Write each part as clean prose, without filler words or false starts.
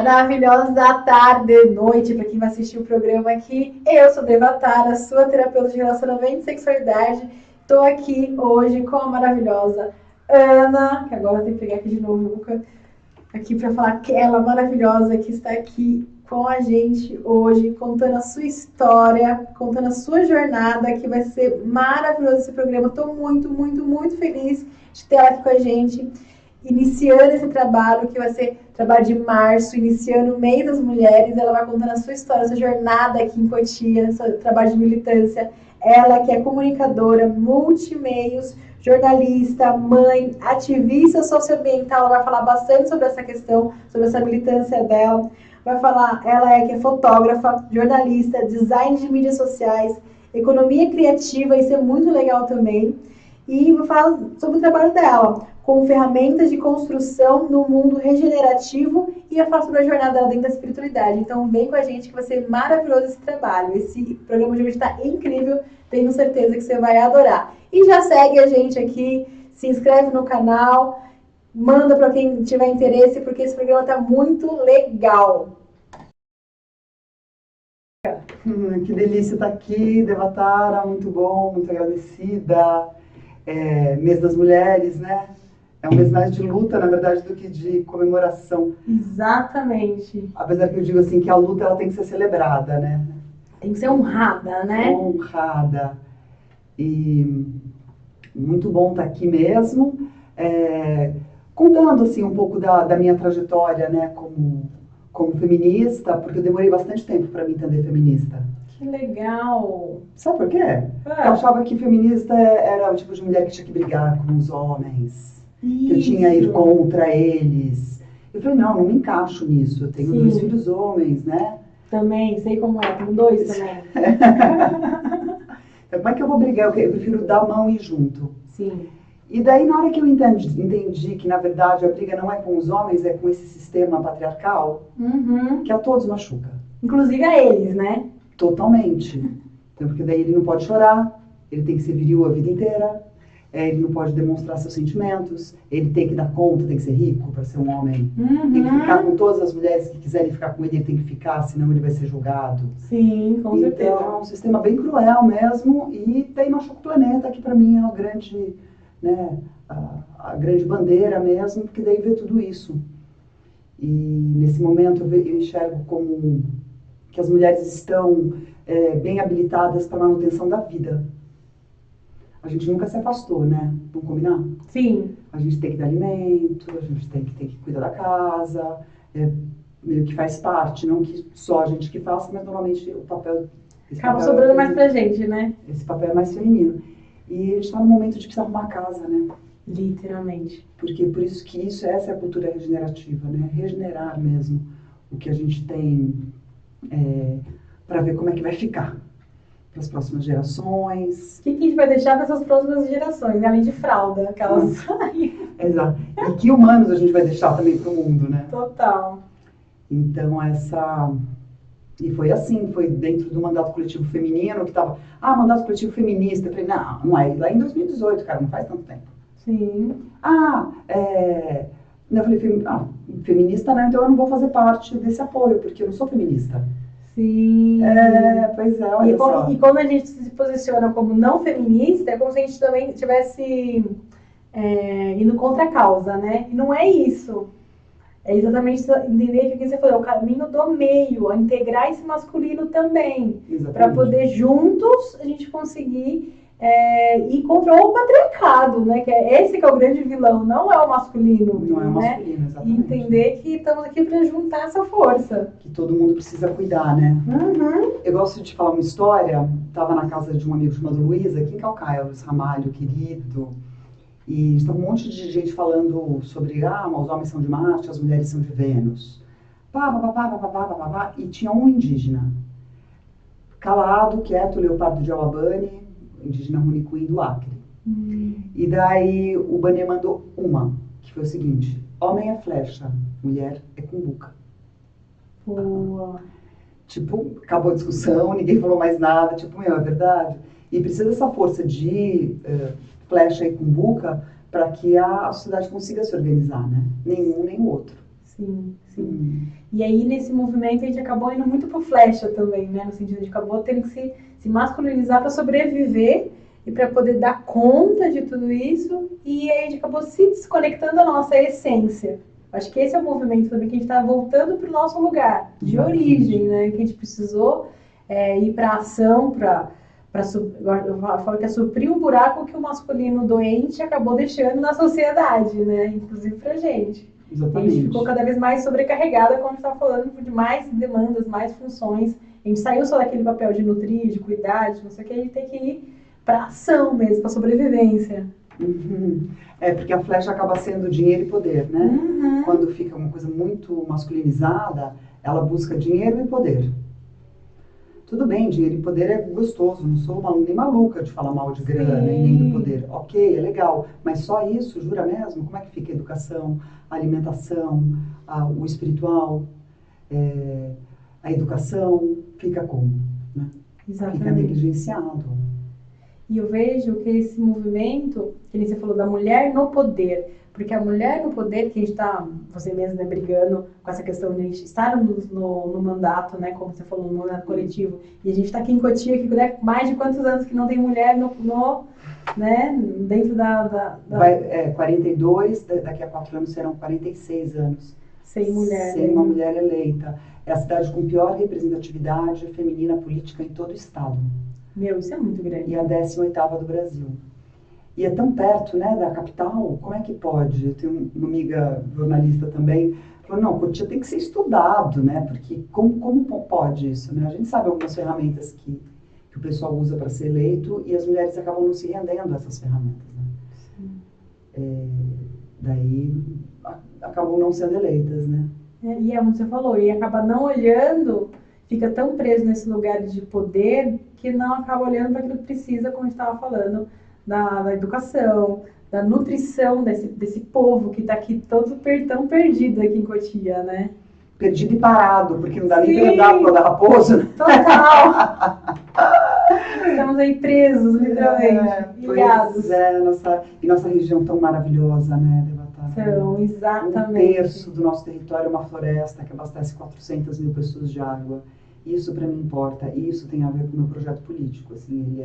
maravilhosa tarde, noite, para quem vai assistir o programa aqui. Eu sou Devatara, sua terapeuta de relacionamento e sexualidade. Estou aqui hoje com a maravilhosa Ana, que agora eu tenho que pegar aqui de novo, aqui para falar aquela maravilhosa que está aqui com a gente hoje, contando a sua história, contando a sua jornada, que vai ser maravilhoso esse programa. Estou muito, muito, muito feliz de ter ela aqui com a gente, iniciando esse trabalho, que vai ser trabalho de março, iniciando o mês das mulheres. Ela vai contando a sua história, a sua jornada aqui em Cotia, seu trabalho de militância. Ela que é comunicadora, multimeios, jornalista, mãe, ativista socioambiental, ela vai falar bastante sobre essa questão, sobre essa militância dela. Vai falar, ela que é fotógrafa, jornalista, design de mídias sociais, economia criativa, isso é muito legal também. E vou falar sobre o trabalho dela, com ferramentas de construção no mundo regenerativo, e eu faço sobre a jornada dela dentro da espiritualidade. Então vem com a gente que vai ser maravilhoso esse trabalho. Esse programa de hoje está incrível, tenho certeza que você vai adorar. E já segue a gente aqui, se inscreve no canal, manda para quem tiver interesse, porque esse programa está muito legal. Que delícia estar aqui, Devatara, muito bom, muito agradecida. Mês das Mulheres, né? É um mês mais de luta, na verdade, do que de comemoração. Exatamente. Apesar que eu digo assim, que a luta ela tem que ser celebrada, né? Tem que ser honrada, né? Honrada. E muito bom estar aqui mesmo, contando assim um pouco da minha trajetória, né, como feminista, porque eu demorei bastante tempo para me entender feminista. Que legal! Sabe por quê? Porque eu achava que feminista era o tipo de mulher que tinha que brigar com os homens, que eu tinha que ir contra eles. Eu falei, não me encaixo nisso, eu tenho 2 filhos homens, né? Também, sei como é, tenho 2 também. Então, como é que eu vou brigar? Eu prefiro dar a mão e ir junto. Sim. E daí, na hora que eu entendi que, na verdade, a briga não é com os homens, é com esse sistema patriarcal, que a todos machuca. Inclusive a eles, né? Totalmente. Então, porque daí ele não pode chorar, ele tem que ser viril a vida inteira, ele não pode demonstrar seus sentimentos, ele tem que dar conta, tem que ser rico para ser um homem, tem que ficar com todas as mulheres que quiserem ficar com ele, ele tem que ficar, senão ele vai ser julgado. Sim, com certeza. Então, é um sistema bem cruel mesmo, e daí machuca o planeta, que para mim é o grande, né, a grande bandeira mesmo, porque daí vê tudo isso. E nesse momento eu enxergo como que as mulheres estão bem habilitadas para a manutenção da vida. A gente nunca se afastou, né? Vamos combinar? Sim. A gente tem que dar alimento, a gente tem que cuidar da casa, meio que faz parte, não que só a gente que faça, mas normalmente o papel... Acaba sobrando mais pra gente, né? Esse papel é mais feminino. E a gente está no momento de precisar arrumar casa, né? Literalmente. Porque por isso que essa é a cultura regenerativa, né? Regenerar mesmo o que a gente tem para ver como é que vai ficar para as próximas gerações. O que a gente vai deixar para essas próximas gerações, além de fralda, aquelas... Exato. E que humanos a gente vai deixar também para o mundo, né? Total. Então E foi assim, foi dentro do mandato coletivo feminino, que estava, mandato coletivo feminista. Eu falei, não é, lá em 2018, cara, não faz tanto tempo. Sim. Eu falei, feminista não, então eu não vou fazer parte desse apoio, porque eu não sou feminista. Sim. Pois é, olha só. E quando a gente se posiciona como não feminista, é como se a gente também estivesse indo contra a causa, né? E não é isso. É exatamente entender que você falou, é o caminho do meio, a integrar esse masculino também. Para poder juntos a gente conseguir ir contra o patriarcado, né? Que esse que é o grande vilão, não é o masculino. Não é o né? masculino, exatamente. E entender que estamos aqui para juntar essa força. Que todo mundo precisa cuidar, né? Eu gosto de falar uma história, estava na casa de um amigo chamado Luiz, aqui em Calcaia, Luiz Ramalho, querido. E estava um monte de gente falando sobre, os homens são de Marte, as mulheres são de Vênus. E tinha um indígena, calado, quieto, Leopardo de Alabane, indígena Runicuim do Acre. E daí o Banê mandou que foi o seguinte, homem é flecha, mulher é cumbuca. Boa. Tipo, acabou a discussão, ninguém falou mais nada, é verdade. E precisa dessa força de... flecha e cumbuca para que a sociedade consiga se organizar, né? Nenhum nem o outro. Sim, sim. E aí, nesse movimento, a gente acabou indo muito pro flecha também, né? No sentido de acabou tendo que se masculinizar para sobreviver e para poder dar conta de tudo isso. E aí a gente acabou se desconectando da nossa essência. Acho que esse é o movimento também, que a gente está voltando para o nosso lugar de origem, né? Que a gente precisou ir para a ação, eu falo que é suprir um buraco que o masculino doente acabou deixando na sociedade, né? Inclusive pra gente. Exatamente. A gente ficou cada vez mais sobrecarregada, como a gente estava falando, de mais demandas, mais funções. A gente saiu só daquele papel de nutrir, de cuidar, de não sei o que, a gente tem que ir para ação mesmo, para sobrevivência. Porque a flecha acaba sendo dinheiro e poder, né? Quando fica uma coisa muito masculinizada, ela busca dinheiro e poder. Tudo bem, dinheiro e poder é gostoso, não sou nem maluca de falar mal de grana e nem do poder. Ok, é legal, mas só isso, jura mesmo? Como é que fica a educação, a alimentação, o espiritual, a educação, fica como? Né? Exatamente. Fica negligenciado. E eu vejo que esse movimento, que nem você falou, da mulher no poder, porque a mulher no poder, que a gente está, você mesmo, né, brigando com essa questão de a gente estar no mandato, né, como você falou, no mandato coletivo, e a gente está aqui em Cotia, que né, mais de quantos anos que não tem mulher né, dentro da... 42, daqui a 4 anos serão 46 anos. Sem mulher. Sem uma mulher eleita. É a cidade com pior representatividade feminina política em todo o estado. Meu, isso é muito grande. E a 18ª do Brasil. E é tão perto, né, da capital, como é que pode? Eu tenho uma amiga jornalista também, falou, não, Cotia tem que ser estudado, né, porque como pode isso, né? A gente sabe algumas ferramentas que o pessoal usa para ser eleito e as mulheres acabam não se rendendo a essas ferramentas, né? Daí acabam não sendo eleitas, né? E é como você falou, e acaba não olhando, fica tão preso nesse lugar de poder que não acaba olhando para aquilo que precisa, como a gente estava falando, da educação, da nutrição desse povo que está aqui todo tão perdido aqui em Cotia, né? Perdido e parado, porque não dá nem para andar por da raposa. Né? Total! Estamos aí presos, literalmente, ilhados. Nossa região tão maravilhosa, né, Devatar? Então, exatamente. 1/3 do nosso território é uma floresta que abastece 400 mil pessoas de água. Isso para mim importa, isso tem a ver com o meu projeto político, assim,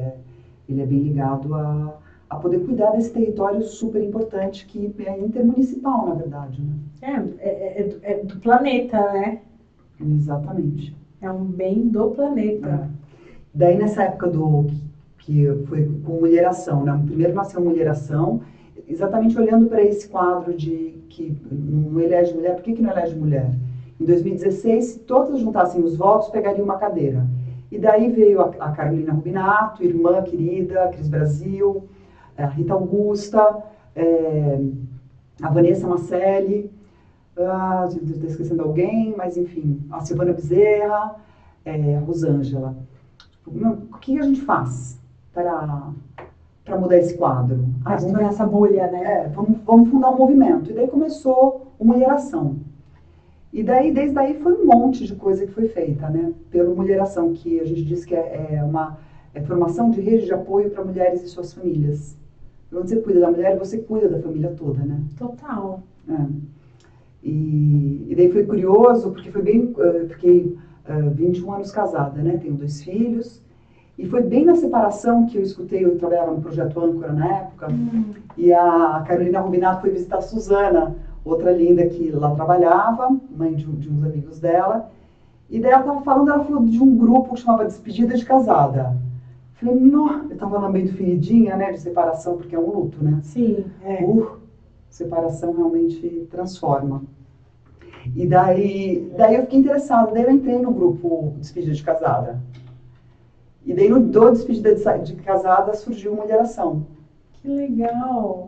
ele é bem ligado a poder cuidar desse território super importante que é intermunicipal, na verdade, né? É do planeta, né? Exatamente. É um bem do planeta. Daí nessa época que foi com mulheração, né? Primeiro nasceu mulheração, exatamente olhando para esse quadro de que não elege mulher, por que não elege mulher? Em 2016, se todas juntassem os votos, pegariam uma cadeira. E daí veio a Carolina Rubinato, irmã querida, Cris Brasil, a Rita Augusta, a Vanessa Macelli, estou esquecendo alguém, mas enfim, a Silvana Bezerra, a Rosângela. O que a gente faz para mudar esse quadro? Vamos ver essa bolha, né? Vamos fundar um movimento. E daí começou uma mulheração. E daí, desde aí, foi um monte de coisa que foi feita, né? Pela mulheração, que a gente diz que é formação de rede de apoio para mulheres e suas famílias. Quando você cuida da mulher, você cuida da família toda, né? Total. E daí foi curioso, porque foi bem... Eu fiquei 21 anos casada, né? Tenho 2 filhos. E foi bem na separação que eu escutei, eu trabalhava no Projeto Âncora na época, e a Carolina Rubinato foi visitar a Suzana, outra linda que lá trabalhava, mãe de uns amigos dela. E daí ela falou de um grupo que chamava Despedida de Casada. Falei, não, eu estava lá meio feridinha, né, de separação, porque é um luto, né? Sim, separação realmente transforma. E daí eu fiquei interessada, daí eu entrei no grupo Despedida de Casada. E daí do Despedida de Casada surgiu Mulheração. Que legal!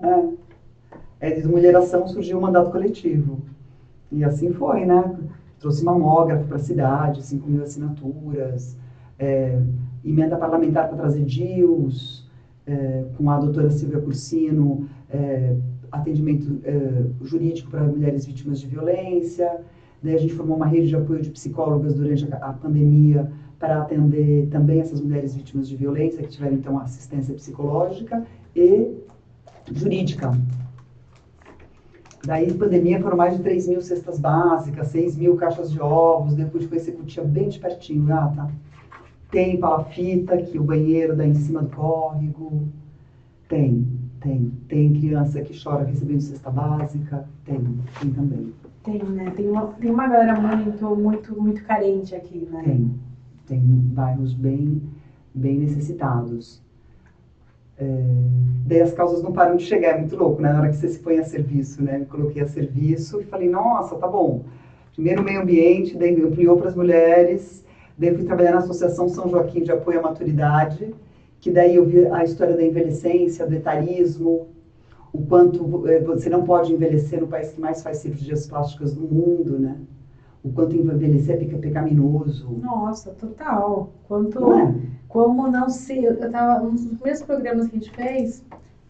De Mulheração surgiu o mandato coletivo. E assim foi, né? Trouxe mamógrafo para a cidade, 5.000 assinaturas, emenda parlamentar para trazer DIUs, com a doutora Silvia Cursino, atendimento jurídico para mulheres vítimas de violência. Daí a gente formou uma rede de apoio de psicólogas durante a pandemia para atender também essas mulheres vítimas de violência, que tiveram então assistência psicológica e jurídica. Daí, pandemia, foram mais de 3 mil cestas básicas, 6 mil caixas de ovos, depois de conhecer Cutia bem de pertinho, gata. Tem palafita, que o banheiro dá em cima do córrego. Tem criança que chora recebendo cesta básica. Tem também. Tem, né? Tem uma galera muito carente aqui, né? Tem bairros bem necessitados. Daí as causas não param de chegar, é muito louco, né? Na hora que você se põe a serviço, né? Me coloquei a serviço e falei, nossa, tá bom. Primeiro meio ambiente, daí ampliou para as mulheres, daí eu fui trabalhar na Associação São Joaquim de Apoio à Maturidade, que daí eu vi a história da envelhecência, do etarismo, o quanto você não pode envelhecer no país que mais faz cirurgias plásticas do mundo, né? O quanto envelhecer é pecaminoso. Nossa, total. Não é? Como não se... Eu tava... Um dos primeiros programas que a gente fez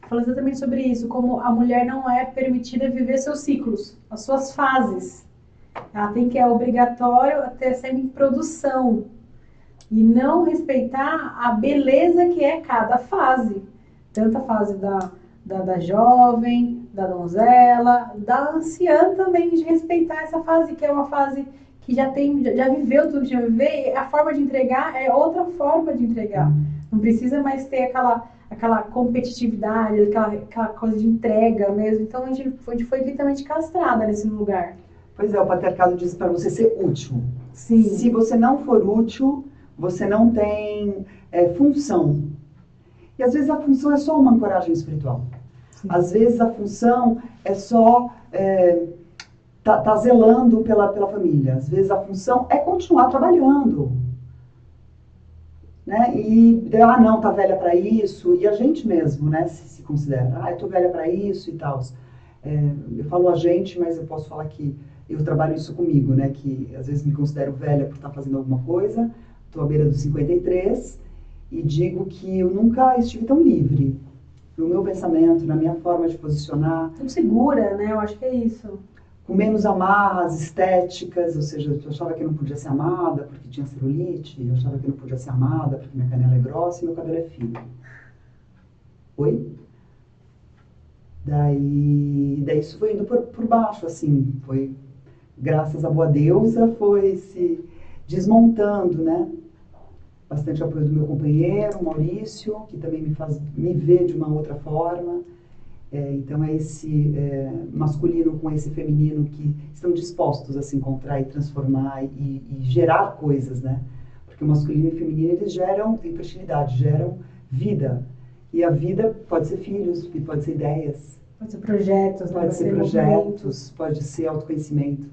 falou exatamente sobre isso, como a mulher não é permitida viver seus ciclos, as suas fases. Ela tem que, é obrigatório ter sempre em produção. E não respeitar a beleza que é cada fase. Tanto a fase da jovem, da donzela, da anciã também, de respeitar essa fase, que é uma fase que já viveu tudo que tinha que viver, e a forma de entregar é outra forma de entregar. Não precisa mais ter aquela competitividade, aquela coisa de entrega mesmo. Então a gente foi literalmente castrada nesse lugar. Pois é, o patriarcado diz para você ser útil. Sim. Se você não for útil, você não tem função. E às vezes a função é só uma ancoragem espiritual. Sim. Às vezes a função é só tá zelando pela família. Às vezes a função é continuar trabalhando. Né? E, não, tá velha para isso. E a gente mesmo, né, se considera, eu tô velha para isso e tal. Eu falo a gente, mas eu posso falar que eu trabalho isso comigo, né, que às vezes me considero velha por estar fazendo alguma coisa. Estou à beira dos 53 e digo que eu nunca estive tão livre no meu pensamento, na minha forma de posicionar. Tão segura, né? Eu acho que é isso. Com menos amarras estéticas, ou seja, eu achava que eu não podia ser amada porque tinha celulite, eu achava que eu não podia ser amada porque minha canela é grossa e meu cabelo é fino. Oi? Daí isso foi indo por baixo, assim, foi, graças à boa deusa, foi se desmontando, né? Bastante apoio do meu companheiro, Maurício, que também me faz me ver de uma outra forma. Então é esse masculino com esse feminino que estão dispostos a se encontrar e transformar e gerar coisas, né? Porque o masculino e o feminino, eles geram fertilidade, geram vida. E a vida pode ser filhos, pode ser ideias. Pode ser projetos, pode ser projetos, pode ser autoconhecimento.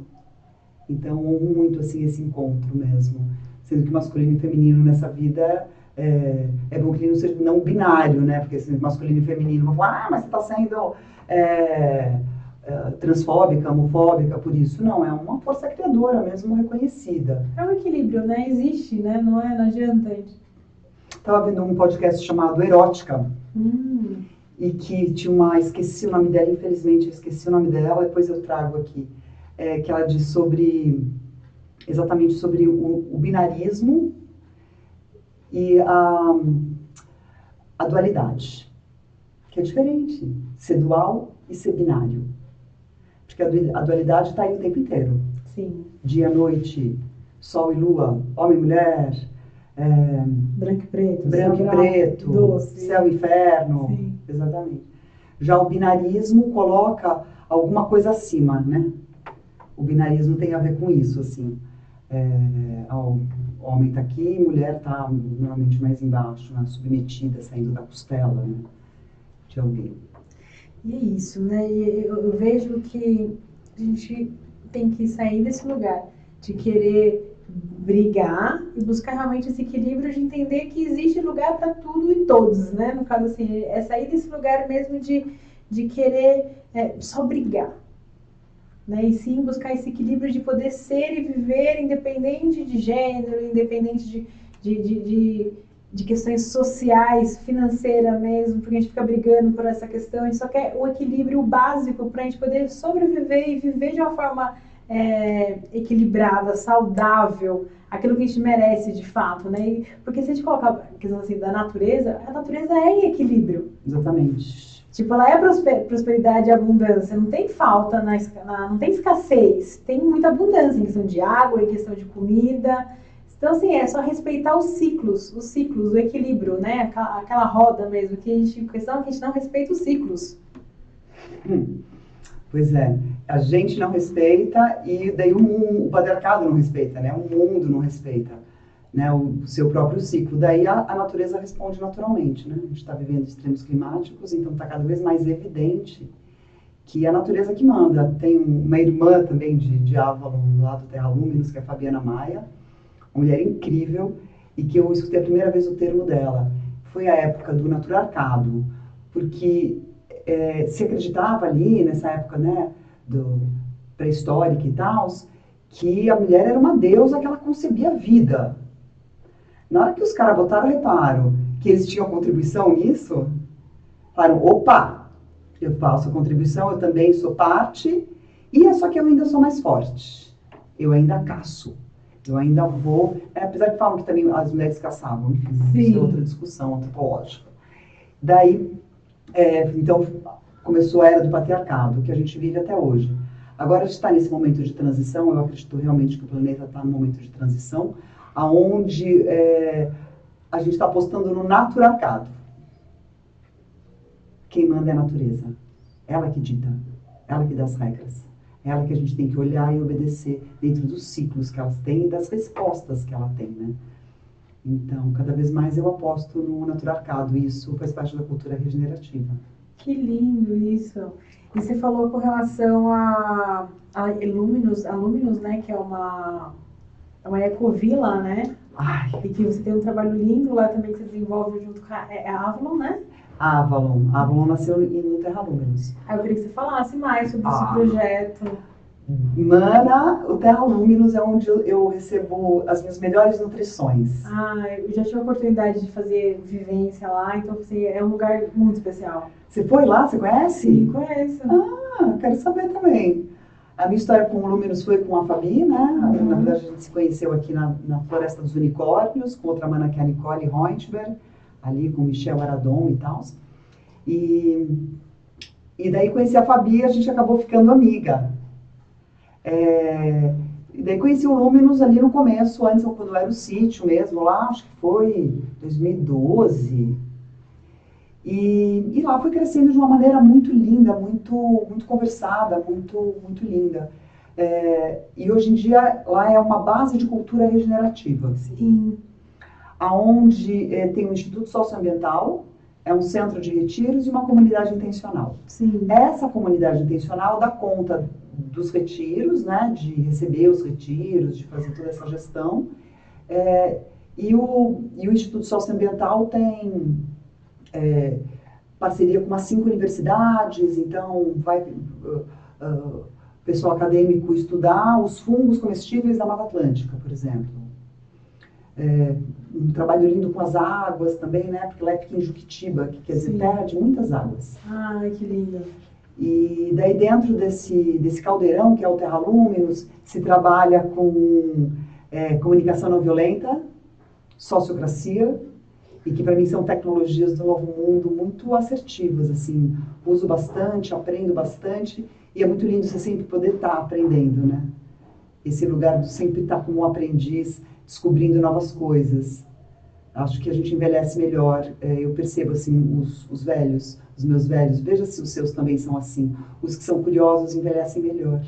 Então, honro muito assim, esse encontro mesmo. Sendo que masculino e feminino nessa vida é bom que ele não seja não binário, né? Porque assim, masculino e feminino vão falar, mas você está sendo transfóbica, homofóbica por isso. Não, é uma força criadora mesmo, reconhecida. É um equilíbrio, né? Existe, né? Não adianta. Estava vendo um podcast chamado Erótica. E que tinha esqueci o nome dela, infelizmente, eu esqueci o nome dela, depois eu trago aqui. Que ela diz exatamente sobre o binarismo e a dualidade, que é diferente, ser dual e ser binário. Porque a dualidade está aí o tempo inteiro. Sim. Dia, noite, sol e lua, homem e mulher, branco e preto, doce, céu e inferno. Sim. Exatamente. Já o binarismo coloca alguma coisa acima, né? O binarismo tem a ver com isso, assim. O homem está aqui, mulher está normalmente mais embaixo, né? Submetida, saindo da costela, né? De alguém. E é isso, né? E eu vejo que a gente tem que sair desse lugar de querer brigar e buscar realmente esse equilíbrio de entender que existe lugar para tudo e todos, né? No caso, assim, é sair desse lugar mesmo de querer só brigar. Né? E sim buscar esse equilíbrio de poder ser e viver independente de gênero, independente de questões sociais, financeira mesmo, porque a gente fica brigando por essa questão, a gente só quer o equilíbrio básico para a gente poder sobreviver e viver de uma forma equilibrada, saudável, aquilo que a gente merece de fato, né? Porque se a gente colocar a questão assim da natureza, a natureza é em equilíbrio. Exatamente. Tipo, ela é prosperidade e abundância, não tem falta, não tem escassez, tem muita abundância em questão de água, em questão de comida. Então, assim, é só respeitar os ciclos, o equilíbrio, né? Aquela roda mesmo, a questão é que a gente não respeita os ciclos. Pois é, a gente não respeita e daí o patriarcado não respeita, né? O mundo não respeita, né? O seu próprio ciclo. Daí a natureza responde naturalmente, né? A gente está vivendo extremos climáticos, então está cada vez mais evidente que é a natureza que manda. Tem uma irmã também de Avalon, lá do Terra Luminos, que é a Fabiana Maia, uma mulher incrível, e que eu escutei a primeira vez o termo dela. Foi a época do naturarcado, porque se acreditava ali, nessa época, né, pré-histórica e tal, que a mulher era uma deusa, que ela concebia a vida. Na hora que os caras botaram reparo que eles tinham contribuição nisso, falaram, opa, eu faço a contribuição, eu também sou parte, e é só que eu ainda sou mais forte. Eu ainda caço. Eu ainda vou... apesar que falam que também as mulheres caçavam, enfim, isso é outra discussão antropológica. Daí, então, começou a era do patriarcado, que a gente vive até hoje. Agora a gente está nesse momento de transição, eu acredito realmente que o planeta está num momento de transição, onde a gente está apostando no naturarcado. Quem manda é a natureza. Ela que dita, ela que dá as regras. Ela que a gente tem que olhar e obedecer dentro dos ciclos que elas têm e das respostas que ela tem, né? Então, cada vez mais eu aposto no naturarcado, e isso faz parte da cultura regenerativa. Que lindo isso! E você falou com relação a Luminous, né, que é uma ecovila, né? Ai. E que você tem um trabalho lindo lá também que você desenvolve junto com a Avalon, né? Avalon nasceu no Terra Luminos. Eu queria que você falasse mais sobre esse projeto. Mana, o Terra Luminos é onde eu recebo as minhas melhores nutrições. Eu já tive a oportunidade de fazer vivência lá, então assim, é um lugar muito especial. Você foi lá? Você conhece? Sim, conheço. Quero saber também. A minha história com o Luminos foi com a Fabi, né? Uhum. Na verdade, a gente se conheceu aqui na Floresta dos Unicórnios, com outra mana que é a Nicole Reuntberg, ali com o Michel Aradon e tal. E daí conheci a Fabi e a gente acabou ficando amiga. E daí conheci o Luminos ali no começo, antes, quando era o sítio mesmo, lá, acho que foi 2012. E lá foi crescendo de uma maneira muito linda, muito conversada, muito linda. E hoje em dia lá é uma base de cultura regenerativa. Sim. Onde tem um Instituto Socioambiental, é um centro de retiros e uma comunidade intencional. Sim. Essa comunidade intencional dá conta dos retiros, né, de receber os retiros, de fazer toda essa gestão. E o Instituto Socioambiental tem parceria com umas 5 universidades, então vai pessoal acadêmico estudar os fungos comestíveis da Mata Atlântica, por exemplo. Um trabalho lindo com as águas também, né, porque lá fica em Juquitiba, que quer dizer terra de muitas águas. Ai, que lindo. E daí dentro desse caldeirão, que é o Terra Luminos, se trabalha com comunicação não violenta, sociocracia, e que para mim são tecnologias do novo mundo muito assertivas, assim, uso bastante, aprendo bastante, e é muito lindo você sempre poder estar aprendendo, né? Esse lugar de sempre estar como um aprendiz, descobrindo novas coisas. Acho que a gente envelhece melhor. Eu percebo, assim, os velhos, os meus velhos, veja se os seus também são assim. Os que são curiosos envelhecem melhor.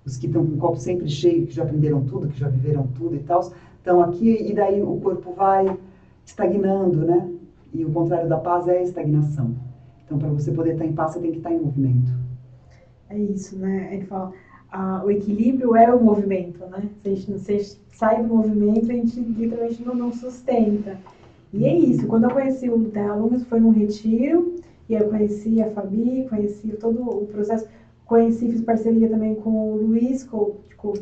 Os que estão com o copo sempre cheio, que já aprenderam tudo, que já viveram tudo e tal, estão aqui e daí o corpo vai estagnando, né? E o contrário da paz é a estagnação. Então, para você poder estar em paz, você tem que estar em movimento. É isso, né? Ele fala, o equilíbrio é o movimento, né? Se a gente sai do movimento, a gente literalmente não sustenta. E é isso, quando eu conheci o Terra Luminos foi num retiro, e eu conheci a Fabi, conheci todo o processo, fiz parceria também com o Luiz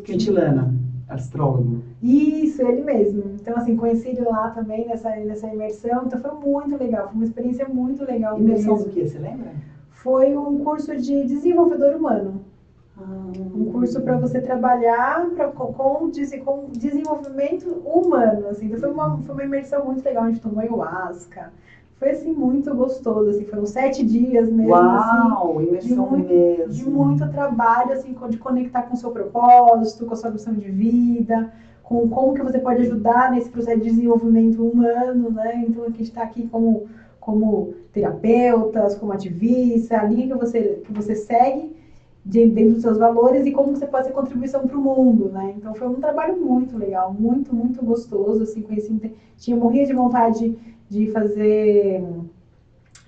Quintilana, astrólogo. Isso, ele mesmo. Então, assim, conheci ele lá também nessa imersão, então foi muito legal, foi uma experiência muito legal. Imersão do quê, você lembra? Foi um curso de desenvolvedor humano. Um curso para você trabalhar com desenvolvimento humano, assim. Então foi uma imersão muito legal, a gente tomou ayahuasca, Foi, assim, muito gostoso, assim, foram 7 dias mesmo, Uau, assim, imersão mesmo. de muito trabalho, assim, de conectar com o seu propósito, com a sua missão de vida, com como que você pode ajudar nesse processo de desenvolvimento humano, né? Então, a gente está aqui como terapeutas, como ativista, a linha que você segue dentro dos seus valores e como você pode ser contribuição para o mundo, né? Então, foi um trabalho muito legal, muito, muito gostoso, assim, morria de vontade de fazer,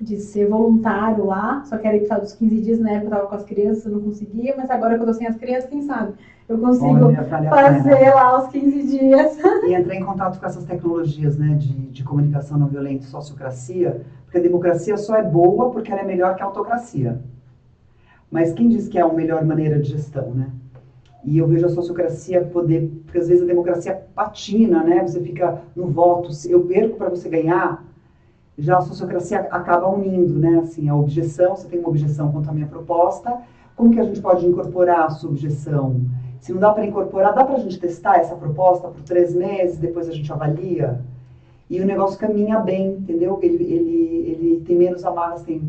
de ser voluntário lá, só que era episódio dos 15 dias, na época eu tava com as crianças, eu não conseguia, mas agora que eu tô sem as crianças, quem sabe? Eu consigo fazer lá os 15 dias. E entrar em contato com essas tecnologias, né, de comunicação não violenta e sociocracia, porque a democracia só é boa porque ela é melhor que a autocracia. Mas quem diz que é a melhor maneira de gestão, né? E eu vejo a sociocracia poder, porque às vezes a democracia patina, né? Você fica no voto, eu perco para você ganhar. Já a sociocracia acaba unindo, né? Assim, a objeção, você tem uma objeção contra a minha proposta, como que a gente pode incorporar a sua objeção? Se não dá para incorporar, dá para a gente testar essa proposta por 3 meses, depois a gente avalia? E o negócio caminha bem, entendeu? Ele tem menos amarras, tem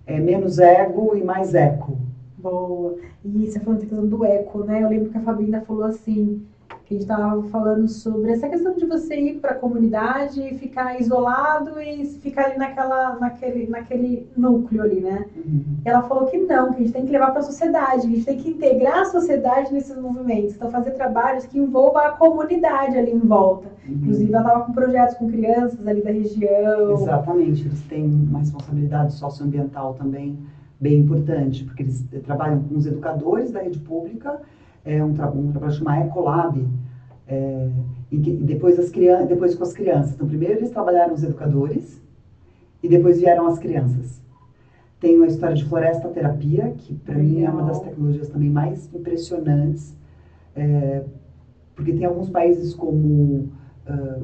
menos ego e mais eco. Boa. E você falando da questão do eco, né? Eu lembro que a Fabinha falou assim, que a gente estava falando sobre essa questão de você ir para a comunidade e ficar isolado e ficar ali naquele núcleo ali, né? Uhum. Ela falou que não, que a gente tem que levar para a sociedade, que a gente tem que integrar a sociedade nesses movimentos. Então, fazer trabalhos que envolvam a comunidade ali em volta. Uhum. Inclusive, ela estava com projetos com crianças ali da região. Exatamente, eles têm uma responsabilidade socioambiental também bem importante, porque eles trabalham com os educadores da rede pública, um trabalho chamado Ecolab, depois com as crianças. Então, primeiro eles trabalharam os educadores e depois vieram as crianças. Tem uma história de floresta terapia, que para mim é uma das tecnologias também mais impressionantes, porque tem alguns países como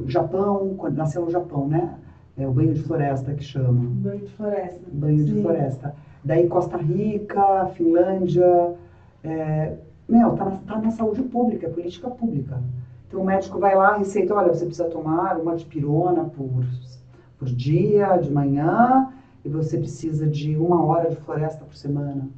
o Japão, quando nasceu no Japão, né? É o banho de floresta que chama. Banho de floresta. Banho de floresta. Daí Costa Rica, Finlândia, tá na saúde pública, é política pública. Então o médico vai lá, receita, olha, você precisa tomar uma dipirona por dia, de manhã, e você precisa de 1 hora de floresta por semana.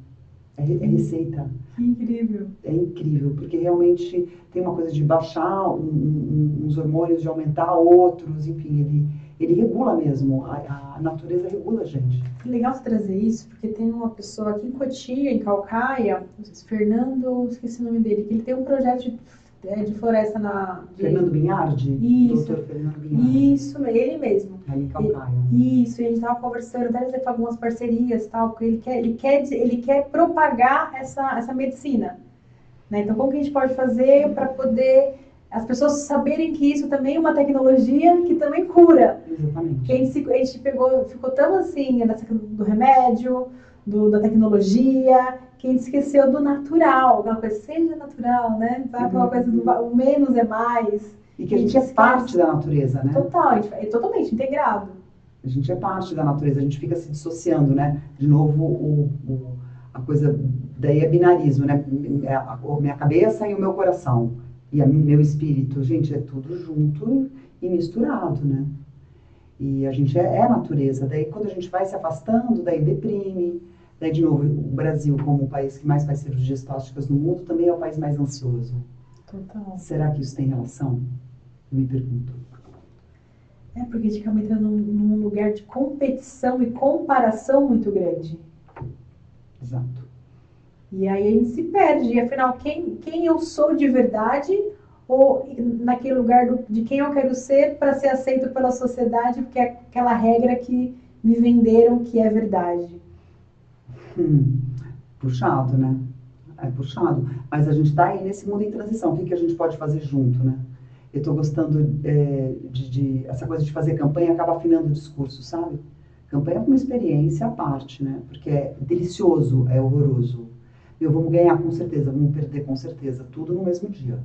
É receita. Que incrível. É incrível, porque realmente tem uma coisa de baixar uns hormônios, de aumentar outros, enfim, ele regula mesmo, a natureza regula a gente. É legal você trazer isso, porque tem uma pessoa aqui em Cotia, em Calcaia, Fernando, esqueci o nome dele, que ele tem um projeto de floresta Fernando Binhardi? Isso. Doutor Fernando Binhardi. Isso, ele mesmo. Ali em Calcaia. Isso, e a gente estava conversando, até fazer algumas parcerias, tal, porque ele quer propagar essa medicina. Né? Então, como que a gente pode fazer para poder as pessoas saberem que isso também é uma tecnologia que também cura? Exatamente. A gente ficou tão assim, do remédio, da tecnologia, que a gente esqueceu do natural, aquela coisa, seja natural, né? Sabe? Aquela coisa do o menos é mais. E que a gente é parte da natureza, né? Total, a gente é totalmente integrado. A gente é parte da natureza, a gente fica se dissociando, né? De novo, a coisa, daí é binarismo, né? A minha cabeça e o meu coração. E meu espírito, gente, é tudo junto e misturado, né? E a gente é natureza. Daí, quando a gente vai se afastando, daí deprime. Daí, de novo, o Brasil, como o país que mais faz cirurgias plásticas no mundo, também é o país mais ansioso. Total. Será que isso tem relação? Eu me pergunto. Porque a gente acaba entrando num lugar de competição e comparação muito grande. Exato. E aí a gente se perde. E afinal, quem eu sou de verdade, ou naquele lugar de quem eu quero ser para ser aceito pela sociedade, porque é aquela regra que me venderam que é verdade. Puxado, né? É puxado. Mas a gente está aí nesse mundo em transição. O que a gente pode fazer junto, né? Eu estou gostando de essa coisa de fazer campanha, acaba afinando o discurso, sabe? Campanha é uma experiência à parte, né? Porque é delicioso, é horroroso. Vamos ganhar com certeza, vamos perder com certeza, tudo no mesmo dia.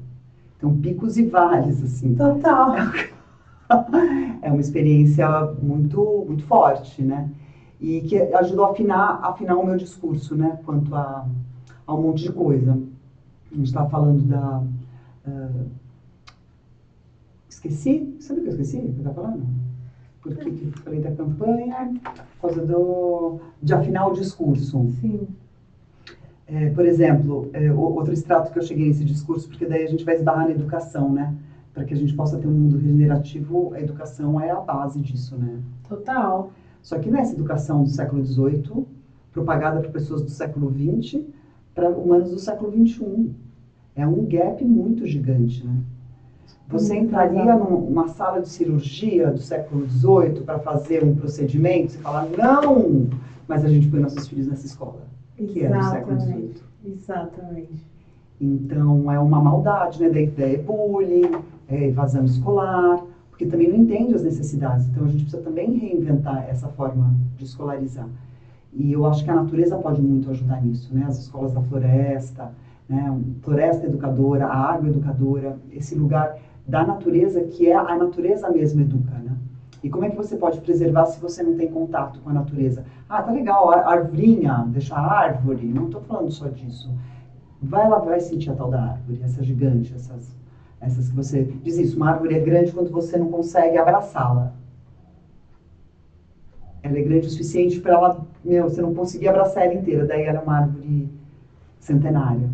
Então, picos e vales, assim. Total. É uma experiência muito, muito forte, né? E que ajudou a afinar o meu discurso, né? Quanto a um monte de coisa. A gente estava falando da... esqueci? Sabe o que eu esqueci? O que eu estava falando? Por que eu falei da campanha? Por causa de afinar o discurso. Sim. Por exemplo, outro extrato que eu cheguei nesse discurso, porque daí a gente vai esbarrar na educação, né? Para que a gente possa ter um mundo regenerativo, a educação é a base disso, né? Total. Só que não é essa educação do século XVIII, propagada por pessoas do século XX, para humanos do século XXI. É um gap muito gigante, né? Você entraria numa sala de cirurgia do século XVIII para fazer um procedimento, você fala, não, mas a gente põe nossos filhos nessa escola, que é do século XVIII. Exatamente. Então, é uma maldade, né? Daí é bullying, é evasão escolar, porque também não entende as necessidades. Então, a gente precisa também reinventar essa forma de escolarizar. E eu acho que a natureza pode muito ajudar nisso, né? As escolas da floresta, né? Floresta educadora, a água educadora, esse lugar da natureza que é a natureza mesmo educa, né? E como é que você pode preservar se você não tem contato com a natureza? Ah, tá legal, arvorinha, deixar árvore, não estou falando só disso. Vai lá, vai sentir a tal da árvore, essa gigante, essas que você... Diz isso, uma árvore é grande quando você não consegue abraçá-la. Ela é grande o suficiente para ela, você não conseguir abraçar ela inteira, daí ela é uma árvore centenária.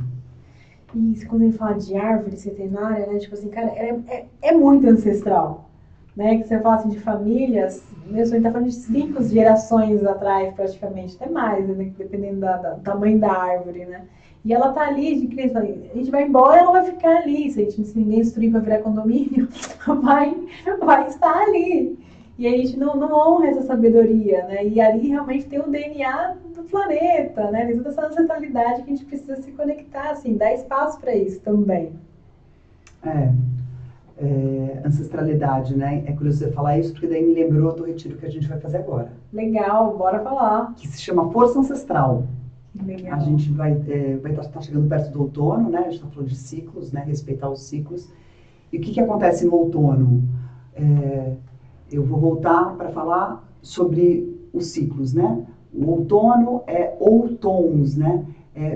Isso, quando ele fala de árvore centenária, né, tipo assim, cara, é muito ancestral, né, que você fala assim de famílias, mesmo a gente tá falando de 5 gerações atrás, praticamente, até mais, né, dependendo do tamanho da árvore, né, e ela tá ali, de criança, a gente vai embora, ela vai ficar ali, se ninguém destruir para virar condomínio, vai estar ali. E a gente não honra essa sabedoria, né? E ali realmente tem o DNA do planeta, né? Tem toda essa ancestralidade que a gente precisa se conectar, assim, dar espaço para isso também. Ancestralidade, né? É curioso você falar isso, porque daí me lembrou do retiro que a gente vai fazer agora. Legal, bora falar. Que se chama Força Ancestral. Legal. A gente vai estar chegando perto do outono, né? A gente está falando de ciclos, né? Respeitar os ciclos. E o que acontece no outono? Eu vou voltar para falar sobre os ciclos, né? O outono é outons, né?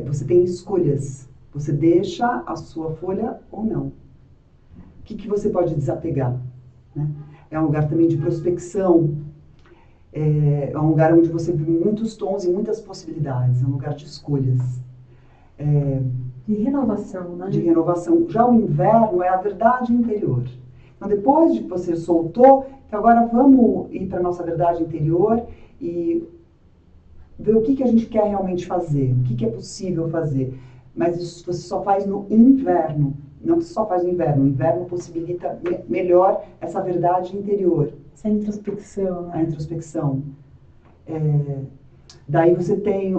Você tem escolhas. Você deixa a sua folha ou não. O que você pode desapegar? Né? É um lugar também de prospecção. É um lugar onde você vê muitos tons e muitas possibilidades. É um lugar de escolhas. De renovação, né? De renovação. Já o inverno é a verdade interior. Então, depois de que você soltou, então agora vamos ir para a nossa verdade interior e ver o que a gente quer realmente fazer, o que é possível fazer. Mas isso você só faz no inverno, não que você só faz no inverno. O inverno possibilita melhor essa verdade interior. Essa introspecção, né? A introspecção. Daí você tem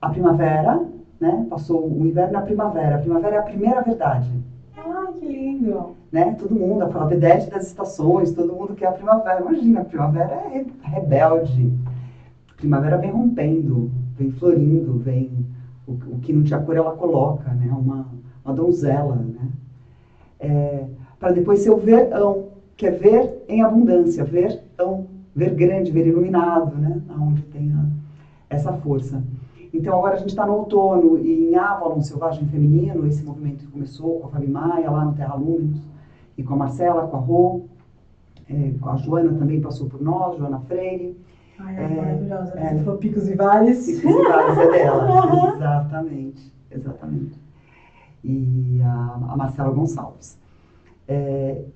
a primavera, né? Passou o inverno na primavera. A primavera é a primeira verdade. Ah, que lindo! Né? Todo mundo, a Dedete das estações, todo mundo quer a primavera. Imagina, a primavera é rebelde. A primavera vem rompendo, vem florindo, vem o que não tinha cor ela coloca, né? Uma donzela, né? Para depois ser o verão, que é ver em abundância, verão, ver grande, ver iluminado, né? Onde tem essa força. Então agora a gente está no outono e em Avalon, Selvagem Feminino, esse movimento começou com a Fabi Maia lá no Terra Luminos, e com a Marcela, com a Rô, com a Joana também passou por nós, Joana Freire. Maravilhosa, você falou Picos e Vales. Picos e Vales é dela, exatamente. E a Marcela Gonçalves.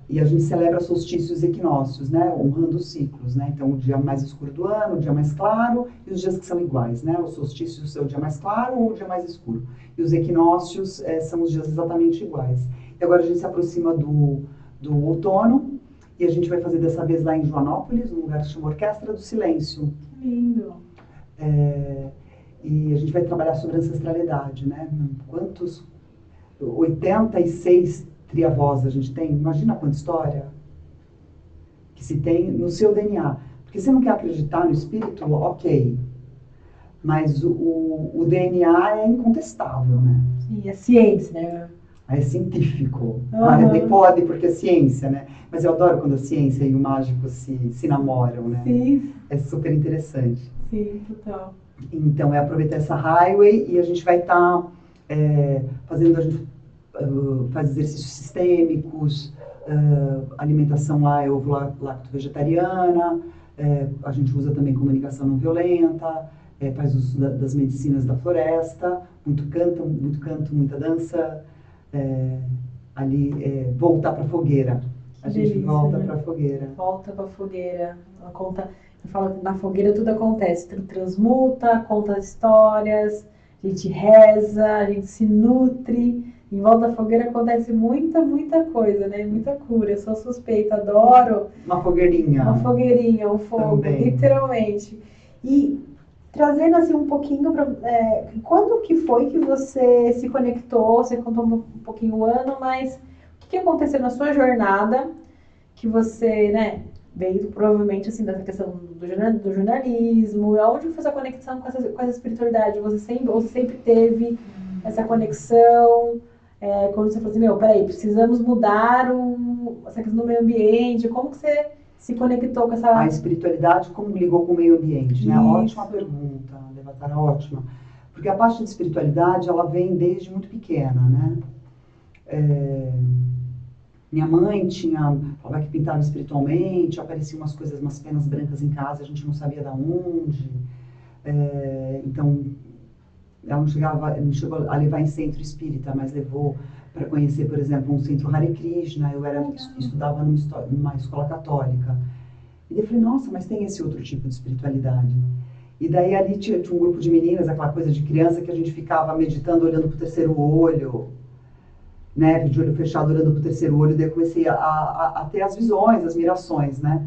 E a gente celebra solstícios e equinócios, né, honrando os ciclos, né, então o dia mais escuro do ano, o dia mais claro e os dias que são iguais, né, os solstícios é o dia mais claro ou o dia mais escuro, e os equinócios são os dias exatamente iguais. E agora a gente se aproxima do outono e a gente vai fazer dessa vez lá em Joanópolis, um lugar que se chama Orquestra do Silêncio. Que lindo! E a gente vai trabalhar sobre ancestralidade, né, 86 triavós a gente tem, imagina quanta história que se tem no seu DNA. Porque você não quer acreditar no espírito, ok, mas o DNA é incontestável, né? Sim, é ciência, né? É científico. Nem pode porque é ciência, né? Mas eu adoro quando a ciência e o mágico se namoram, né? Sim. É super interessante. Sim, total. Então, aproveitar essa highway e a gente vai estar fazendo... A gente faz exercícios sistêmicos, alimentação lá é ovo-lacto-vegetariana, a gente usa também comunicação não violenta, faz uso das medicinas da floresta, muito canto, muita dança, voltar para a fogueira. A gente volta para a fogueira. Volta para a fogueira. Ela conta, fala que na fogueira tudo acontece, transmuta, conta histórias, a gente reza, a gente se nutre. Em volta da fogueira acontece muita coisa, né? Muita cura. Eu sou suspeita, adoro. Uma fogueirinha. Uma fogueirinha, um fogo, também. Literalmente. E trazendo assim um pouquinho para quando que foi que você se conectou? Você contou um pouquinho o ano, mas o que aconteceu na sua jornada que você, né, veio provavelmente assim dessa questão do jornalismo? Aonde foi essa conexão com essa espiritualidade? Você sempre teve essa conexão? Quando você falou assim, peraí, precisamos mudar essa questão do meio ambiente, como que você se conectou com essa... A espiritualidade como ligou com o meio ambiente, né? Ótima pergunta, Devatara, ótima. Porque a parte de espiritualidade, ela vem desde muito pequena, né? Minha mãe falava que pintava espiritualmente, apareciam umas coisas, umas penas brancas em casa, a gente não sabia de onde. Então, ela não chegou a levar em centro espírita, mas levou para conhecer, por exemplo, um centro Hare Krishna. Eu estudava numa escola católica. E daí eu falei, nossa, mas tem esse outro tipo de espiritualidade. E daí ali tinha um grupo de meninas, aquela coisa de criança que a gente ficava meditando, olhando para o terceiro olho, né, de olho fechado, olhando para o terceiro olho. Daí eu comecei a ter as visões, as mirações, né.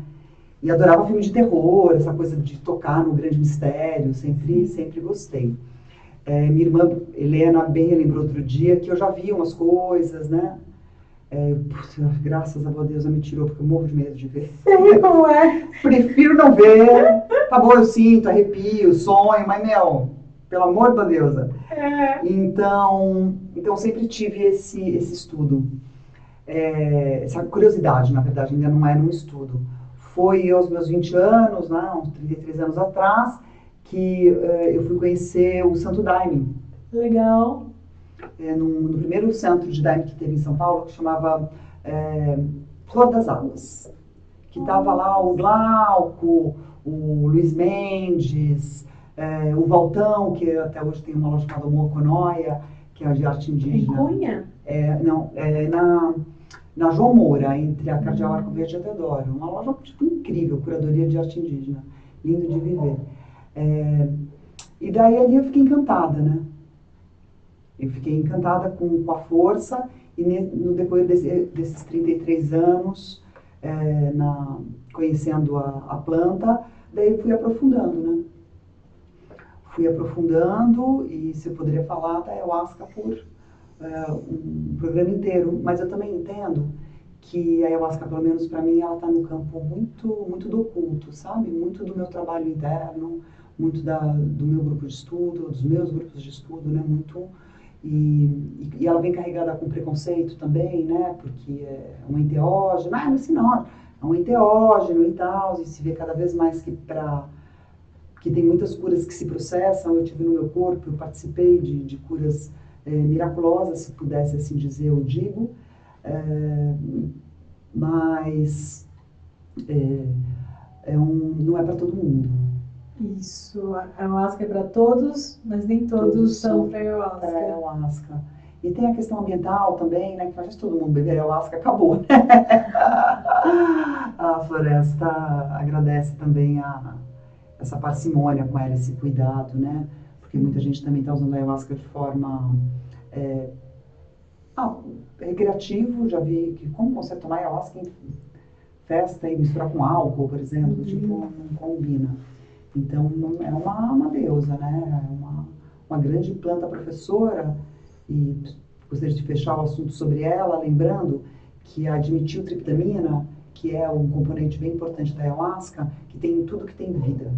E adorava filme de terror, essa coisa de tocar no grande mistério, sempre gostei. Minha irmã Helena bem lembrou outro dia que eu já vi umas coisas, né? Graças a Deus ela me tirou, porque eu morro de medo de ver. Sei como é. Prefiro não ver. Tá bom, eu sinto, arrepio, sonho, mas, pelo amor da deusa. Então sempre tive esse estudo. Essa curiosidade, na verdade, ainda não era um estudo. Foi aos meus 20 anos, né, uns 33 anos atrás, que eu fui conhecer o Santo Daime. Legal. No primeiro centro de Daime que teve em São Paulo, que chamava Flor das Águas. Que estava lá o Glauco, o Luiz Mendes, o Valtão, que até hoje tem uma loja chamada Moconoia, que é de arte indígena. Em Cunha? Na João Moura, entre a Cardeal Arco Verde e a Teodoro. Uma loja incrível, curadoria de arte indígena. Lindo de viver. E daí ali eu fiquei encantada, né? Eu fiquei encantada com a força e no decorrer desses 33 anos, conhecendo a planta, daí fui aprofundando, né? Fui aprofundando e se eu poderia falar da ayahuasca por um programa inteiro, mas eu também entendo que a ayahuasca, pelo menos para mim, ela está no campo muito do oculto, sabe? Muito do meu trabalho interno, muito do meu grupo de estudo, dos meus grupos de estudo, né? E ela vem carregada com preconceito também, né? Porque é um enteógeno, não é sinónimo, é um enteógeno e tal, e se vê cada vez mais que tem muitas curas que se processam. Eu tive no meu corpo, eu participei de curas miraculosas, se pudesse assim dizer, eu digo, mas não é para todo mundo. Isso, a ayahuasca é para todos, mas nem todos são para ayahuasca. E tem a questão ambiental também, né? Que faz todo mundo beber ayahuasca, acabou, né? A floresta agradece também essa parcimônia com ela, esse cuidado, né? Porque muita gente também está usando a ayahuasca de forma recreativo. Já vi que como você tomar ayahuasca em festa e misturar com álcool, por exemplo, tipo, não combina. Então, é uma deusa, né? É uma grande planta professora, e gostaria de fechar o assunto sobre ela, lembrando que a dimetiltriptamina, que é um componente bem importante da ayahuasca, que tem tudo que tem vida.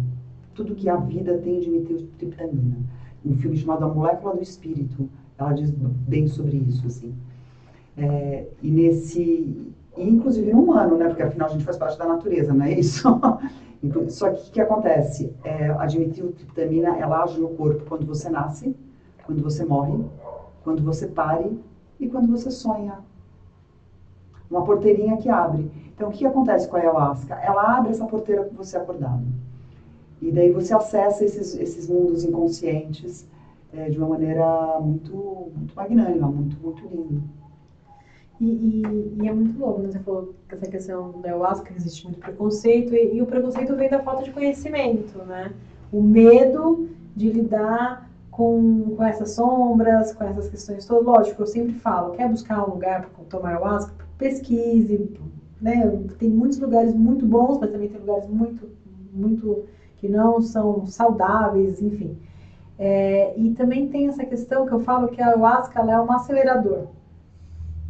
Tudo que a vida tem dimetiltriptamina. Um filme chamado A Molécula do Espírito, ela diz bem sobre isso, assim. Inclusive no humano, né? Porque afinal a gente faz parte da natureza, não é isso? Só que o que acontece? A dimetiltriptamina, ela age no corpo quando você nasce, quando você morre, quando você pare e quando você sonha. uma porteirinha que abre. Então, o que acontece com a ayahuasca? Ela abre essa porteira com você acordado. E daí você acessa esses mundos inconscientes de uma maneira muito, muito magnânima, muito, muito linda. E é muito louco, né? Você falou que essa questão da ayahuasca, que existe muito preconceito, e o preconceito vem da falta de conhecimento, né? O medo de lidar com essas sombras, com essas questões todas. Lógico, eu sempre falo, quer buscar um lugar para tomar ayahuasca? Pesquise, né? Tem muitos lugares muito bons, mas também tem lugares muito, muito que não são saudáveis, enfim. E também tem essa questão que eu falo que a ayahuasca ela é um acelerador.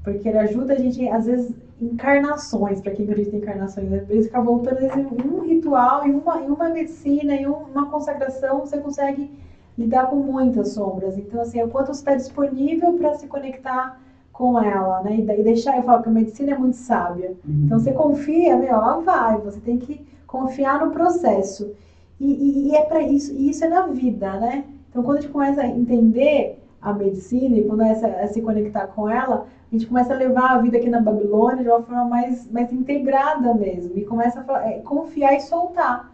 Porque ele ajuda a gente, às vezes, encarnações, para quem acredita em encarnações, né? Ele fica voltando em um ritual, em uma medicina, em uma consagração, você consegue lidar com muitas sombras. Então, assim, o quanto você está disponível para se conectar com ela, né? E deixar, eu falo que a medicina é muito sábia. Então, você confia, ela vai, você tem que confiar no processo. E é para isso, e isso é na vida, né? Então, quando a gente começa a entender a medicina e começa a se conectar com ela, a gente começa a levar a vida aqui na Babilônia de uma forma mais integrada mesmo. E começa a confiar e soltar.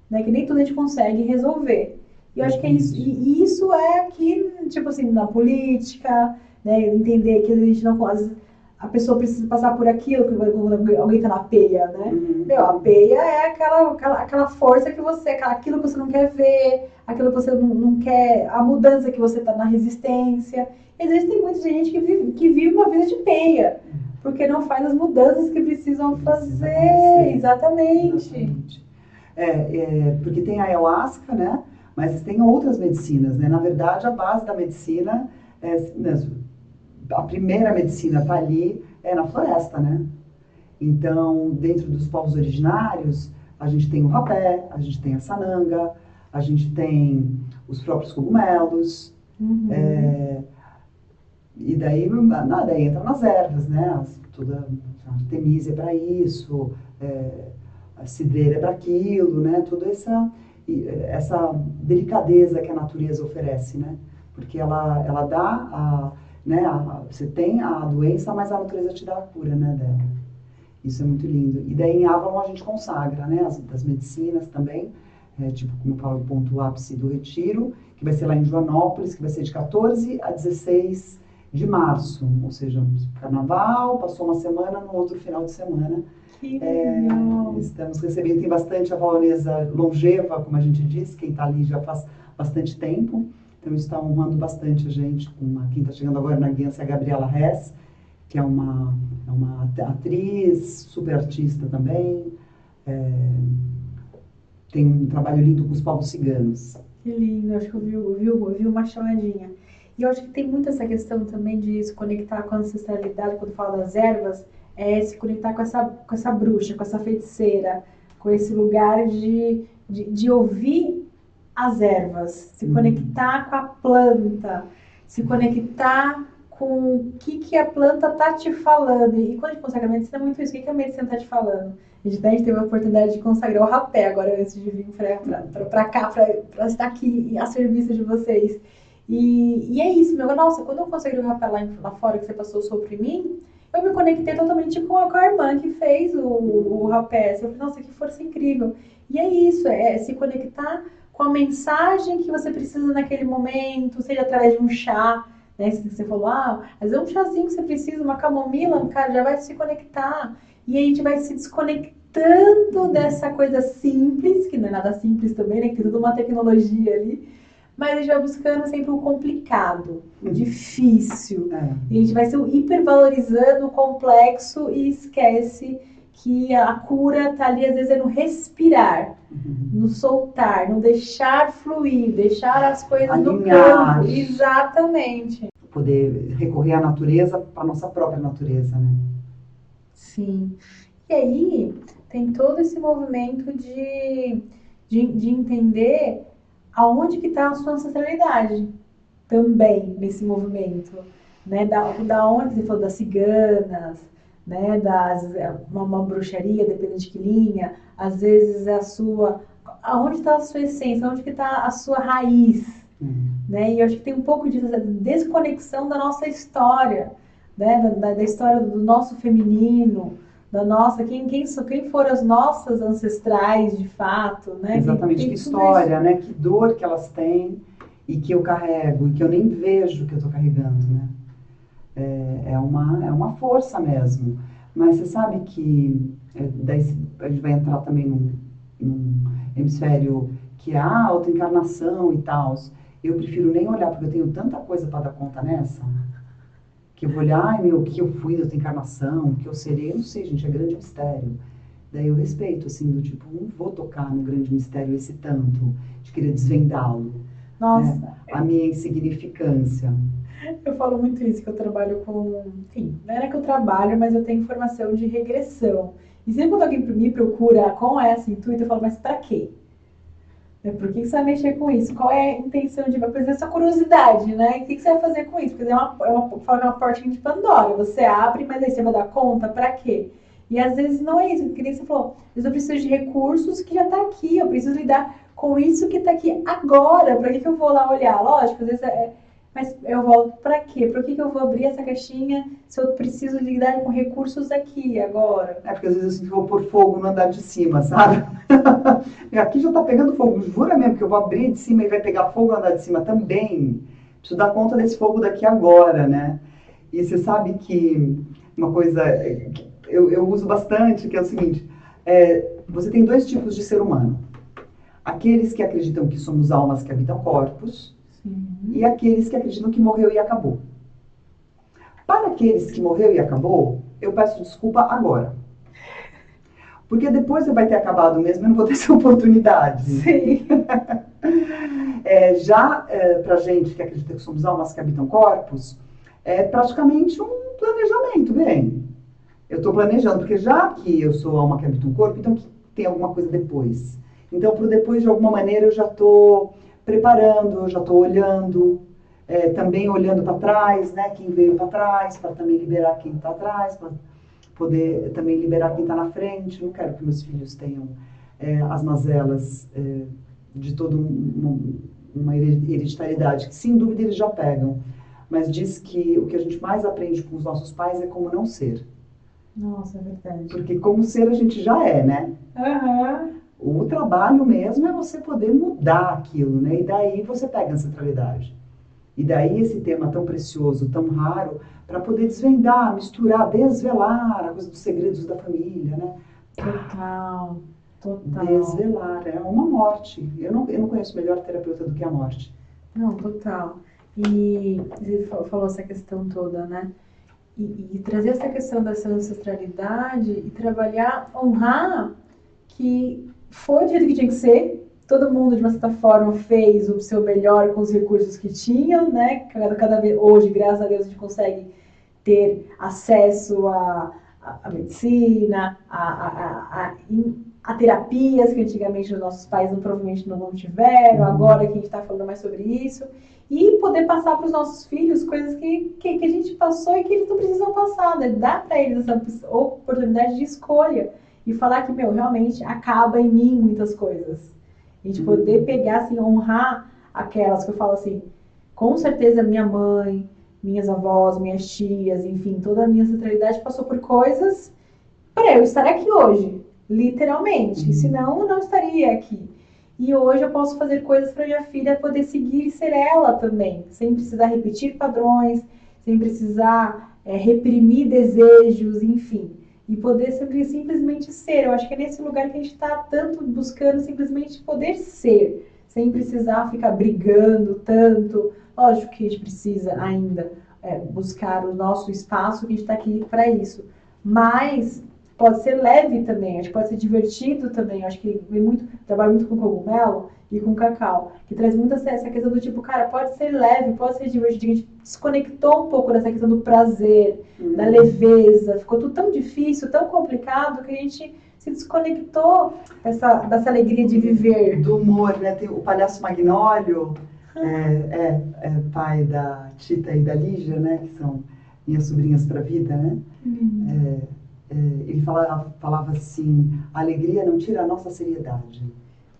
Né? Que nem tudo a gente consegue resolver. E eu acho que é isso. E isso é aqui, tipo assim, na política, né? Entender que a gente não pode. A pessoa precisa passar por aquilo, quando alguém tá na peia, né? A peia é aquela força que você, aquilo que você não quer ver, aquilo que você não quer, a mudança que você tá na resistência. Existem muita gente que vive uma vida de peia, porque não faz as mudanças que precisam fazer. Exatamente. Porque tem a ayahuasca, né? Mas tem outras medicinas, né? Na verdade, a base da medicina, a primeira medicina está ali na floresta, né? Então, dentro dos povos originários, a gente tem o rapé, a gente tem a sananga, a gente tem os próprios cogumelos, e daí entra nas ervas, né? Toda a artemisia é para isso, a cidreira é para aquilo, né? Toda essa delicadeza que a natureza oferece, né? Porque ela dá você tem a doença, mas a natureza te dá a cura, né, dela. Isso é muito lindo. E daí em Avalon a gente consagra, né? As medicinas também, tipo, como eu falo, o ponto ápice do retiro, que vai ser lá em Joanópolis, que vai ser de 14 a 16 de março, ou seja, carnaval, passou uma semana, no outro final de semana. Que legal. Estamos recebendo, tem bastante avalonesa longeva, como a gente diz, quem está ali já faz bastante tempo, então isso está honrando bastante a gente. Quem está chegando agora na guia é a Gabriela Hess, que é uma atriz, super artista também, tem um trabalho lindo com os povos ciganos. Que lindo, acho que eu vi uma chamadinha. E eu acho que tem muito essa questão também de se conectar com a ancestralidade, quando fala das ervas, se conectar com essa bruxa, com essa feiticeira, com esse lugar de ouvir as ervas, se conectar com a planta, se conectar com o que a planta está te falando. E quando a gente consagra a medicina, é muito isso. O que a medicina está te falando? A gente teve a oportunidade de consagrar o rapé agora, antes de vir para cá, para estar aqui a serviço de vocês. E é isso, nossa, quando eu consagrei o rapé lá fora, que você passou sobre mim, eu me conectei totalmente com a irmã que fez o rapé. Eu falei, nossa, que força incrível. E é isso, se conectar com a mensagem que você precisa naquele momento, seja através de um chá, né? Você falou, às vezes é um chazinho que você precisa, uma camomila, cara, já vai se conectar. E a gente vai se desconectando dessa coisa simples, que não é nada simples também, né? Que tem toda uma tecnologia ali. Mas a gente vai buscando sempre o complicado, o difícil. E a gente vai se hipervalorizando o complexo e esquece que a cura está ali, às vezes, é no respirar, no soltar, no deixar fluir, deixar as coisas no campo. Exatamente. Poder recorrer à natureza, para a nossa própria natureza, né? Sim. E aí, tem todo esse movimento de entender aonde que está a sua ancestralidade também nesse movimento, né? Da onde você falou das ciganas, né? Uma bruxaria, dependendo de que linha, às vezes aonde está a sua essência, onde que está a sua raiz, né? E eu acho que tem um pouco disso, essa desconexão da nossa história, né, da história do nosso feminino, da nossa, quem foram as nossas ancestrais de fato, né? Exatamente, que história, né? Que dor que elas têm e que eu carrego, e que eu nem vejo que eu estou carregando, né? É uma força mesmo. Mas você sabe que daí a gente vai entrar também num hemisfério que é a autoencarnação e tal. Eu prefiro nem olhar, porque eu tenho tanta coisa para dar conta nessa, que eu vou olhar, ai meu, o que eu fui da autoencarnação, o que eu serei, eu não sei, gente, é grande mistério. Daí eu respeito, assim, do tipo, não vou tocar no grande mistério esse tanto, de querer desvendá-lo. Nossa, né? A minha insignificância. eu falo muito isso, que eu trabalho com, enfim, não é que eu trabalho, mas eu tenho formação de regressão. E sempre quando alguém me procura com esse intuito, eu falo, mas pra quê? Por que você vai mexer com isso? Qual é a intenção de fazer essa curiosidade, né? O que você vai fazer com isso? Porque é uma portinha de Pandora. Você abre, mas aí você vai dar conta pra quê? E às vezes não é isso. Que nem você falou. Às vezes eu preciso de recursos que já tá aqui. Eu preciso lidar com isso que tá aqui agora. Pra que eu vou lá olhar? Lógico, às vezes mas eu volto pra quê? Por que eu vou abrir essa caixinha se eu preciso lidar com recursos aqui, agora? Porque às vezes eu sinto que vou pôr fogo no andar de cima, sabe? Aqui já tá pegando fogo, jura mesmo que eu vou abrir de cima e vai pegar fogo no andar de cima também? Preciso dar conta desse fogo daqui agora, né? E você sabe que uma coisa que eu uso bastante, que é o seguinte, você tem dois tipos de ser humano. Aqueles que acreditam que somos almas que habitam corpos, e aqueles que acreditam que morreu e acabou. Para aqueles que morreu e acabou, eu peço desculpa agora. Porque depois você vai ter acabado mesmo e não vou ter essa oportunidade. Sim. Pra gente que acredita que somos almas que habitam corpos, é praticamente um planejamento, bem. Eu estou planejando, porque já que eu sou alma que habita um corpo, então tem alguma coisa depois. Então, pro depois, de alguma maneira, eu já estou preparando, eu já estou olhando, também olhando para trás, né? Quem veio para trás, para também liberar quem está atrás, para poder também liberar quem está na frente. Não quero que meus filhos tenham as mazelas de toda uma hereditariedade, que sem dúvida eles já pegam. Mas diz que o que a gente mais aprende com os nossos pais é como não ser. Nossa, é verdade. Porque como ser a gente já é, né? O trabalho mesmo é você poder mudar aquilo, né? E daí você pega a ancestralidade. E daí esse tema tão precioso, tão raro, para poder desvendar, misturar, desvelar a coisa dos segredos da família, né? Total. Desvelar, é uma morte. Eu não conheço melhor terapeuta do que a morte. Não, total. E você falou essa questão toda, né? E trazer essa questão dessa ancestralidade e trabalhar, honrar que foi do jeito que tinha que ser. Todo mundo, de uma certa forma, fez o seu melhor com os recursos que tinham, né? Cada vez, hoje, graças a Deus, a gente consegue ter acesso à medicina, a terapias que antigamente os nossos pais provavelmente não tiveram, agora que a gente está falando mais sobre isso. E poder passar para os nossos filhos coisas que a gente passou e que eles não precisam passar, né? Dar para eles essa oportunidade de escolha e falar que, realmente acaba em mim muitas coisas. A gente poder pegar, assim, honrar aquelas que eu falo assim, com certeza minha mãe, minhas avós, minhas tias, enfim, toda a minha ancestralidade passou por coisas para eu estar aqui hoje, literalmente, senão eu não estaria aqui. E hoje eu posso fazer coisas para minha filha poder seguir e ser ela também, sem precisar repetir padrões, sem precisar reprimir desejos, enfim. E poder simplesmente ser. Eu acho que é nesse lugar que a gente está tanto buscando simplesmente poder ser, sem precisar ficar brigando tanto. Lógico que a gente precisa ainda buscar o nosso espaço, que a gente está aqui para isso. Mas pode ser leve também, acho que pode ser divertido também. Acho que trabalho muito com cogumelo e com cacau, que traz muito essa questão do tipo, cara, pode ser leve, pode ser divertido. A gente desconectou um pouco dessa questão do prazer, da leveza. Ficou tudo tão difícil, tão complicado, que a gente se desconectou dessa alegria de viver. Do humor, né? Tem o palhaço Magnólio, pai da Tita e da Lígia, né? Que são minhas sobrinhas para a vida, né? Ele falava assim, a alegria não tira a nossa seriedade.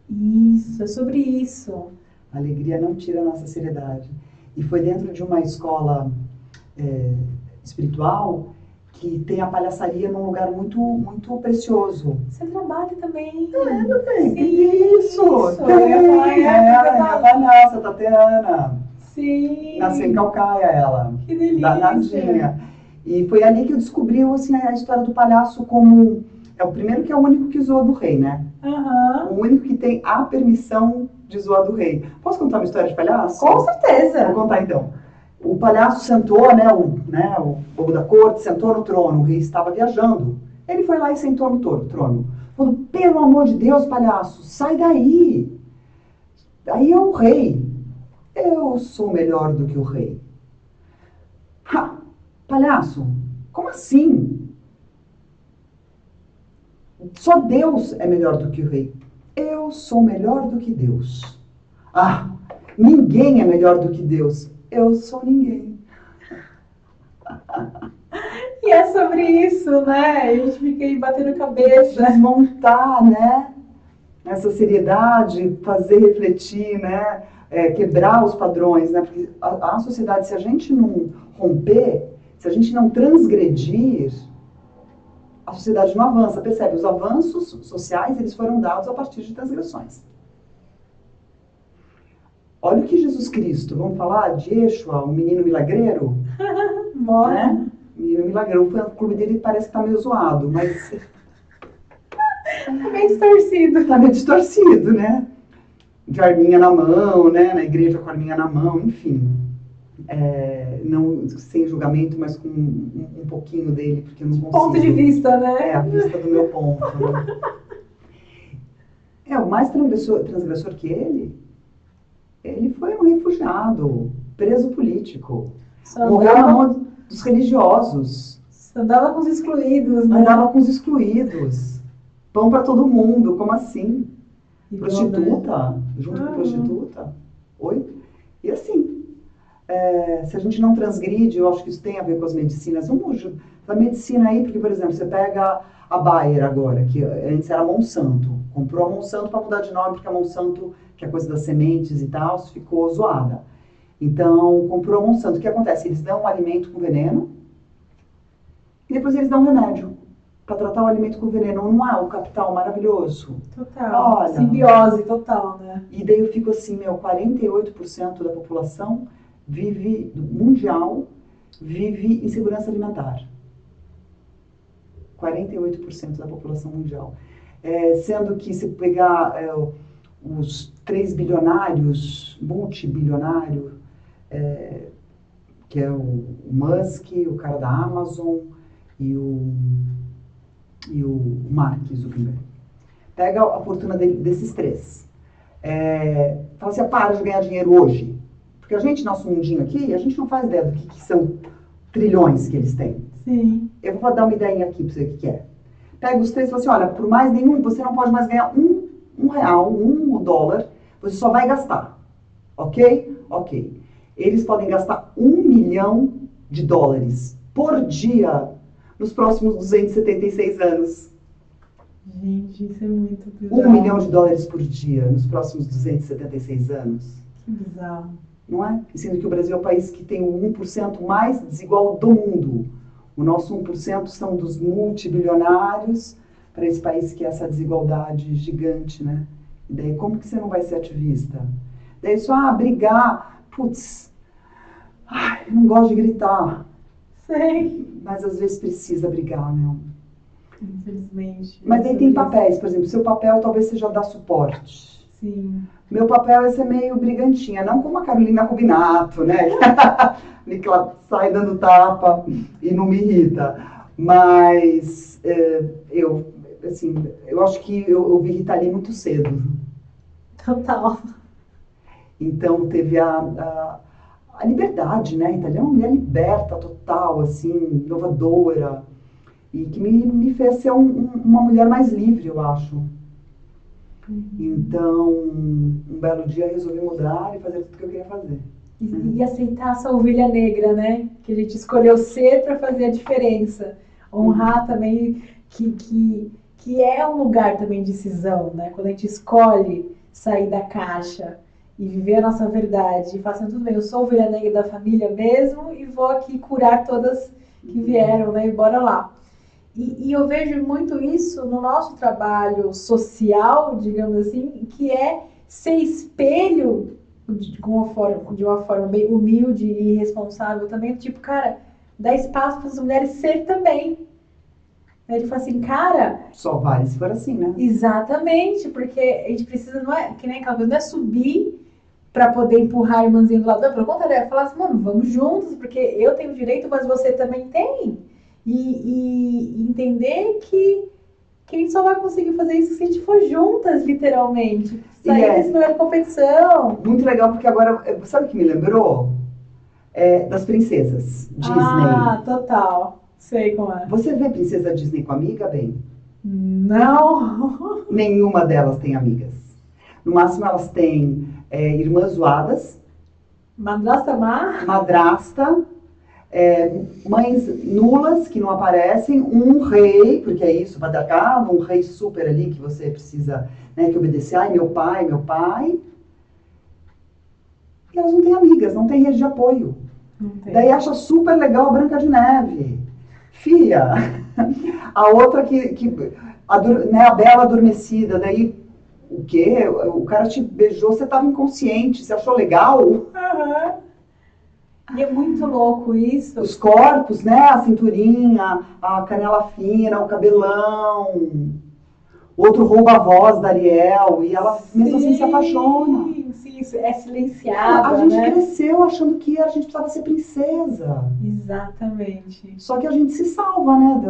Isso, é sobre isso. A alegria não tira a nossa seriedade. E foi dentro de uma escola espiritual que tem a palhaçaria num lugar muito, muito precioso. Você trabalha também. Tem, Sim, isso. Eu ia falar, A palhaça, Tatiana. Sim. Nasceu em Calcaia, ela. Que delícia. Danadinha. E foi ali que eu descobri assim, a história do palhaço como... É o primeiro que é o único que zoa do rei, né? Uhum. O único que tem a permissão de zoar do rei. Posso contar uma história de palhaço? Com certeza. Vou contar então. O palhaço sentou, o povo da corte sentou no trono, o rei estava viajando. Ele foi lá e sentou no trono. Falou, pelo amor de Deus, palhaço, sai daí. Aí é o rei. Eu sou melhor do que o rei. Ha! Palhaço, como assim? Só Deus é melhor do que o rei. Eu sou melhor do que Deus. Ah, ninguém é melhor do que Deus. Eu sou ninguém. E é sobre isso, né? A gente fica aí batendo cabeça. Desmontar, né? Essa seriedade, fazer refletir, né? Quebrar os padrões, né? Porque a sociedade, se a gente não romper, se a gente não transgredir, a sociedade não avança. Percebe? Os avanços sociais, eles foram dados a partir de transgressões. Olha o que Jesus Cristo, vamos falar de Yeshua, um menino milagreiro? Bora. Né? Menino milagreiro, o clube dele parece que tá meio zoado, mas... Tá meio distorcido. Tá meio distorcido, né? De arminha na mão, né? Na igreja com a arminha na mão, enfim. Não sem julgamento, mas com um pouquinho dele, porque eu não consigo. Ponto de vista, né? A vista do meu ponto. Né? O mais transgressor que ele foi um refugiado, preso político. Morreu na mão dos religiosos. Andava com os excluídos, né? Andava com os excluídos. Pão para todo mundo, como assim? Prostituta? Junto com prostituta? Oi? E assim, se a gente não transgride, eu acho que isso tem a ver com as medicinas. Vamos da medicina aí, porque, por exemplo, você pega a Bayer agora, que antes era Monsanto. Comprou a Monsanto para mudar de nome, porque a Monsanto, que é coisa das sementes e tal, ficou zoada. Então, comprou a Monsanto. O que acontece? Eles dão um alimento com veneno e depois eles dão um remédio para tratar o alimento com veneno. Não é o capital maravilhoso? Total. Olha, simbiose total, né? E daí eu fico assim, 48% da população mundial vive em segurança alimentar. 48% da população mundial. Sendo que se pegar os 3 bilionários, multibilionário, que é o Musk, o cara da Amazon e o Mark Zuckerberg. Pega a fortuna desses 3. Fala assim, para de ganhar dinheiro hoje. Porque a gente, nosso mundinho aqui, a gente não faz ideia do que são trilhões que eles têm. Sim. Eu vou dar uma ideia aqui para você o que é. Pega os 3 e fala assim, olha, por mais nenhum, você não pode mais ganhar um real, um dólar, você só vai gastar. Ok? Ok. Eles podem gastar $1 milhão por dia nos próximos 276 anos. Gente, isso é muito bizarro. $1 milhão por dia nos próximos 276 anos. Que bizarro. Não é? E sendo que o Brasil é o país que tem o 1% mais desigual do mundo. O nosso 1% são dos multibilionários para esse país que é essa desigualdade gigante, né? E daí, como que você não vai ser ativista? Daí só, brigar, putz, eu não gosto de gritar. Sei. Mas às vezes precisa brigar, meu. Infelizmente. Mas aí tem papéis, por exemplo, seu papel talvez seja dar suporte. Sim. Meu papel é ser meio brigantinha, não como a Carolina Rubinato, né? Que ela sai dando tapa e não me irrita. Mas eu acho que eu vi Rita Lee muito cedo. Total. Então teve a liberdade, né? Rita Lee é uma mulher liberta, total, assim, inovadora. E que me fez ser uma mulher mais livre, eu acho. Então, um belo dia eu resolvi mudar e fazer tudo o que eu queria fazer. E aceitar essa ovelha negra, né? Que a gente escolheu ser para fazer a diferença. Honrar também que é um lugar também de cisão, né? Quando a gente escolhe sair da caixa e viver a nossa verdade e falar assim, tudo bem, eu sou ovelha negra da família mesmo e vou aqui curar todas que vieram, né? E bora lá. E eu vejo muito isso no nosso trabalho social, digamos assim, que é ser espelho de uma forma bem humilde e responsável também, tipo, cara, dá espaço para as mulheres ser também. Aí ele fala assim, cara. Só vale se for assim, né? Exatamente, porque a gente precisa, não é que nem aquela coisa, não é subir para poder empurrar a irmãzinha do lado, não, pelo contrário, é falar assim, mano, vamos juntos, porque eu tenho direito, mas você também tem. E entender que a gente só vai conseguir fazer isso se a gente for juntas, literalmente. Sair desse lugar de competição. Muito legal, porque agora, sabe o que me lembrou? Das princesas Disney. Ah, total. Sei como é. Você vê princesa Disney com amiga, bem? Não. Nenhuma delas tem amigas. No máximo elas têm irmãs zoadas. Madrasta má? Madrasta. Mães nulas que não aparecem. Um rei, porque é isso, patriarcado, um rei super ali que você precisa, né, que obedecer. Ai, meu pai, meu pai. E elas não têm amigas, não têm rede de apoio. Daí acha super legal a Branca de Neve. Fia, a outra né, a Bela Adormecida, daí o quê? O cara te beijou, você estava inconsciente, você achou legal? Uhum. E é muito louco isso. Os corpos, né, a cinturinha, a canela fina, o cabelão. O outro rouba a voz da Ariel e ela mesmo assim se apaixona. Sim, isso é silenciada, a gente né? cresceu achando que a gente precisava ser princesa. Exatamente. Só que a gente se salva, né,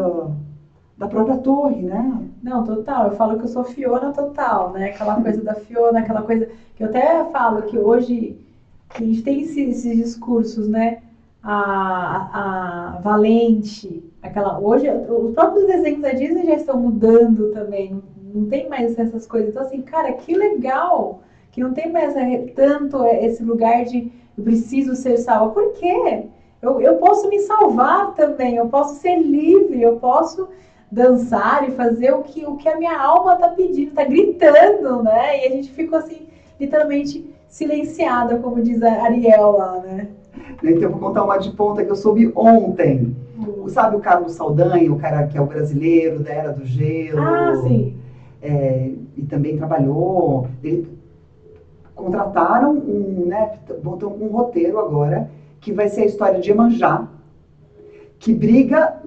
da própria torre, né? Não, total. Eu falo que eu sou Fiona total, né? Aquela coisa da Fiona, aquela coisa que eu até falo que hoje que a gente tem esses discursos, né? A Valente, hoje os próprios desenhos da Disney já estão mudando também. Não tem mais essas coisas. Então, assim, cara, que legal que não tem mais tanto esse lugar de eu preciso ser salva. Por quê? Eu posso me salvar também, eu posso ser livre, eu posso dançar e fazer o que a minha alma está pedindo, está gritando, né? E a gente ficou assim, literalmente silenciada, como diz a Ariel lá, né? Então eu vou contar uma de ponta que eu soube ontem. Sabe o Carlos Saldanha, o cara que é o brasileiro da Era do Gelo? Ah, sim. E também trabalhou. Ele contrataram botam um roteiro agora, que vai ser a história de Iemanjá, que briga,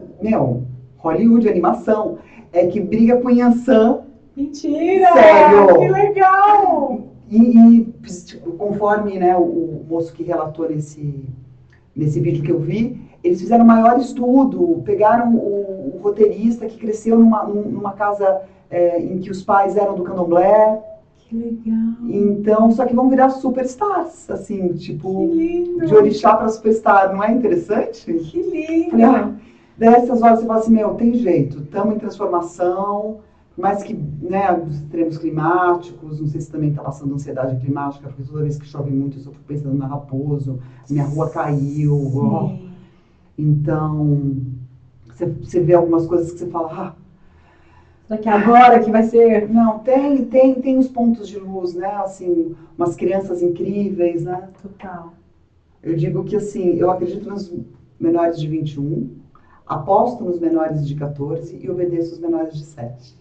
Hollywood, animação, que briga com Yansan. Mentira! Sério! Que legal! E conforme, né, o moço que relatou nesse vídeo que eu vi, eles fizeram o maior estudo, pegaram o roteirista que cresceu numa casa em que os pais eram do candomblé. Que legal! Então, só que vão virar superstars, assim, tipo, que lindo. De orixá para superstar, não é interessante? Que lindo! Falei, dessas horas você fala assim, tem jeito, estamos em transformação, mas que, né, os extremos climáticos, não sei se também está passando ansiedade climática, porque toda vez que chove muito eu só fico pensando na Raposo, minha rua caiu, ó. Então, você vê algumas coisas que você fala, será que agora que vai ser? Não, tem os pontos de luz, né, assim, umas crianças incríveis, né. Total. Eu digo que, assim, eu acredito nos menores de 21, aposto nos menores de 14 e obedeço os menores de 7.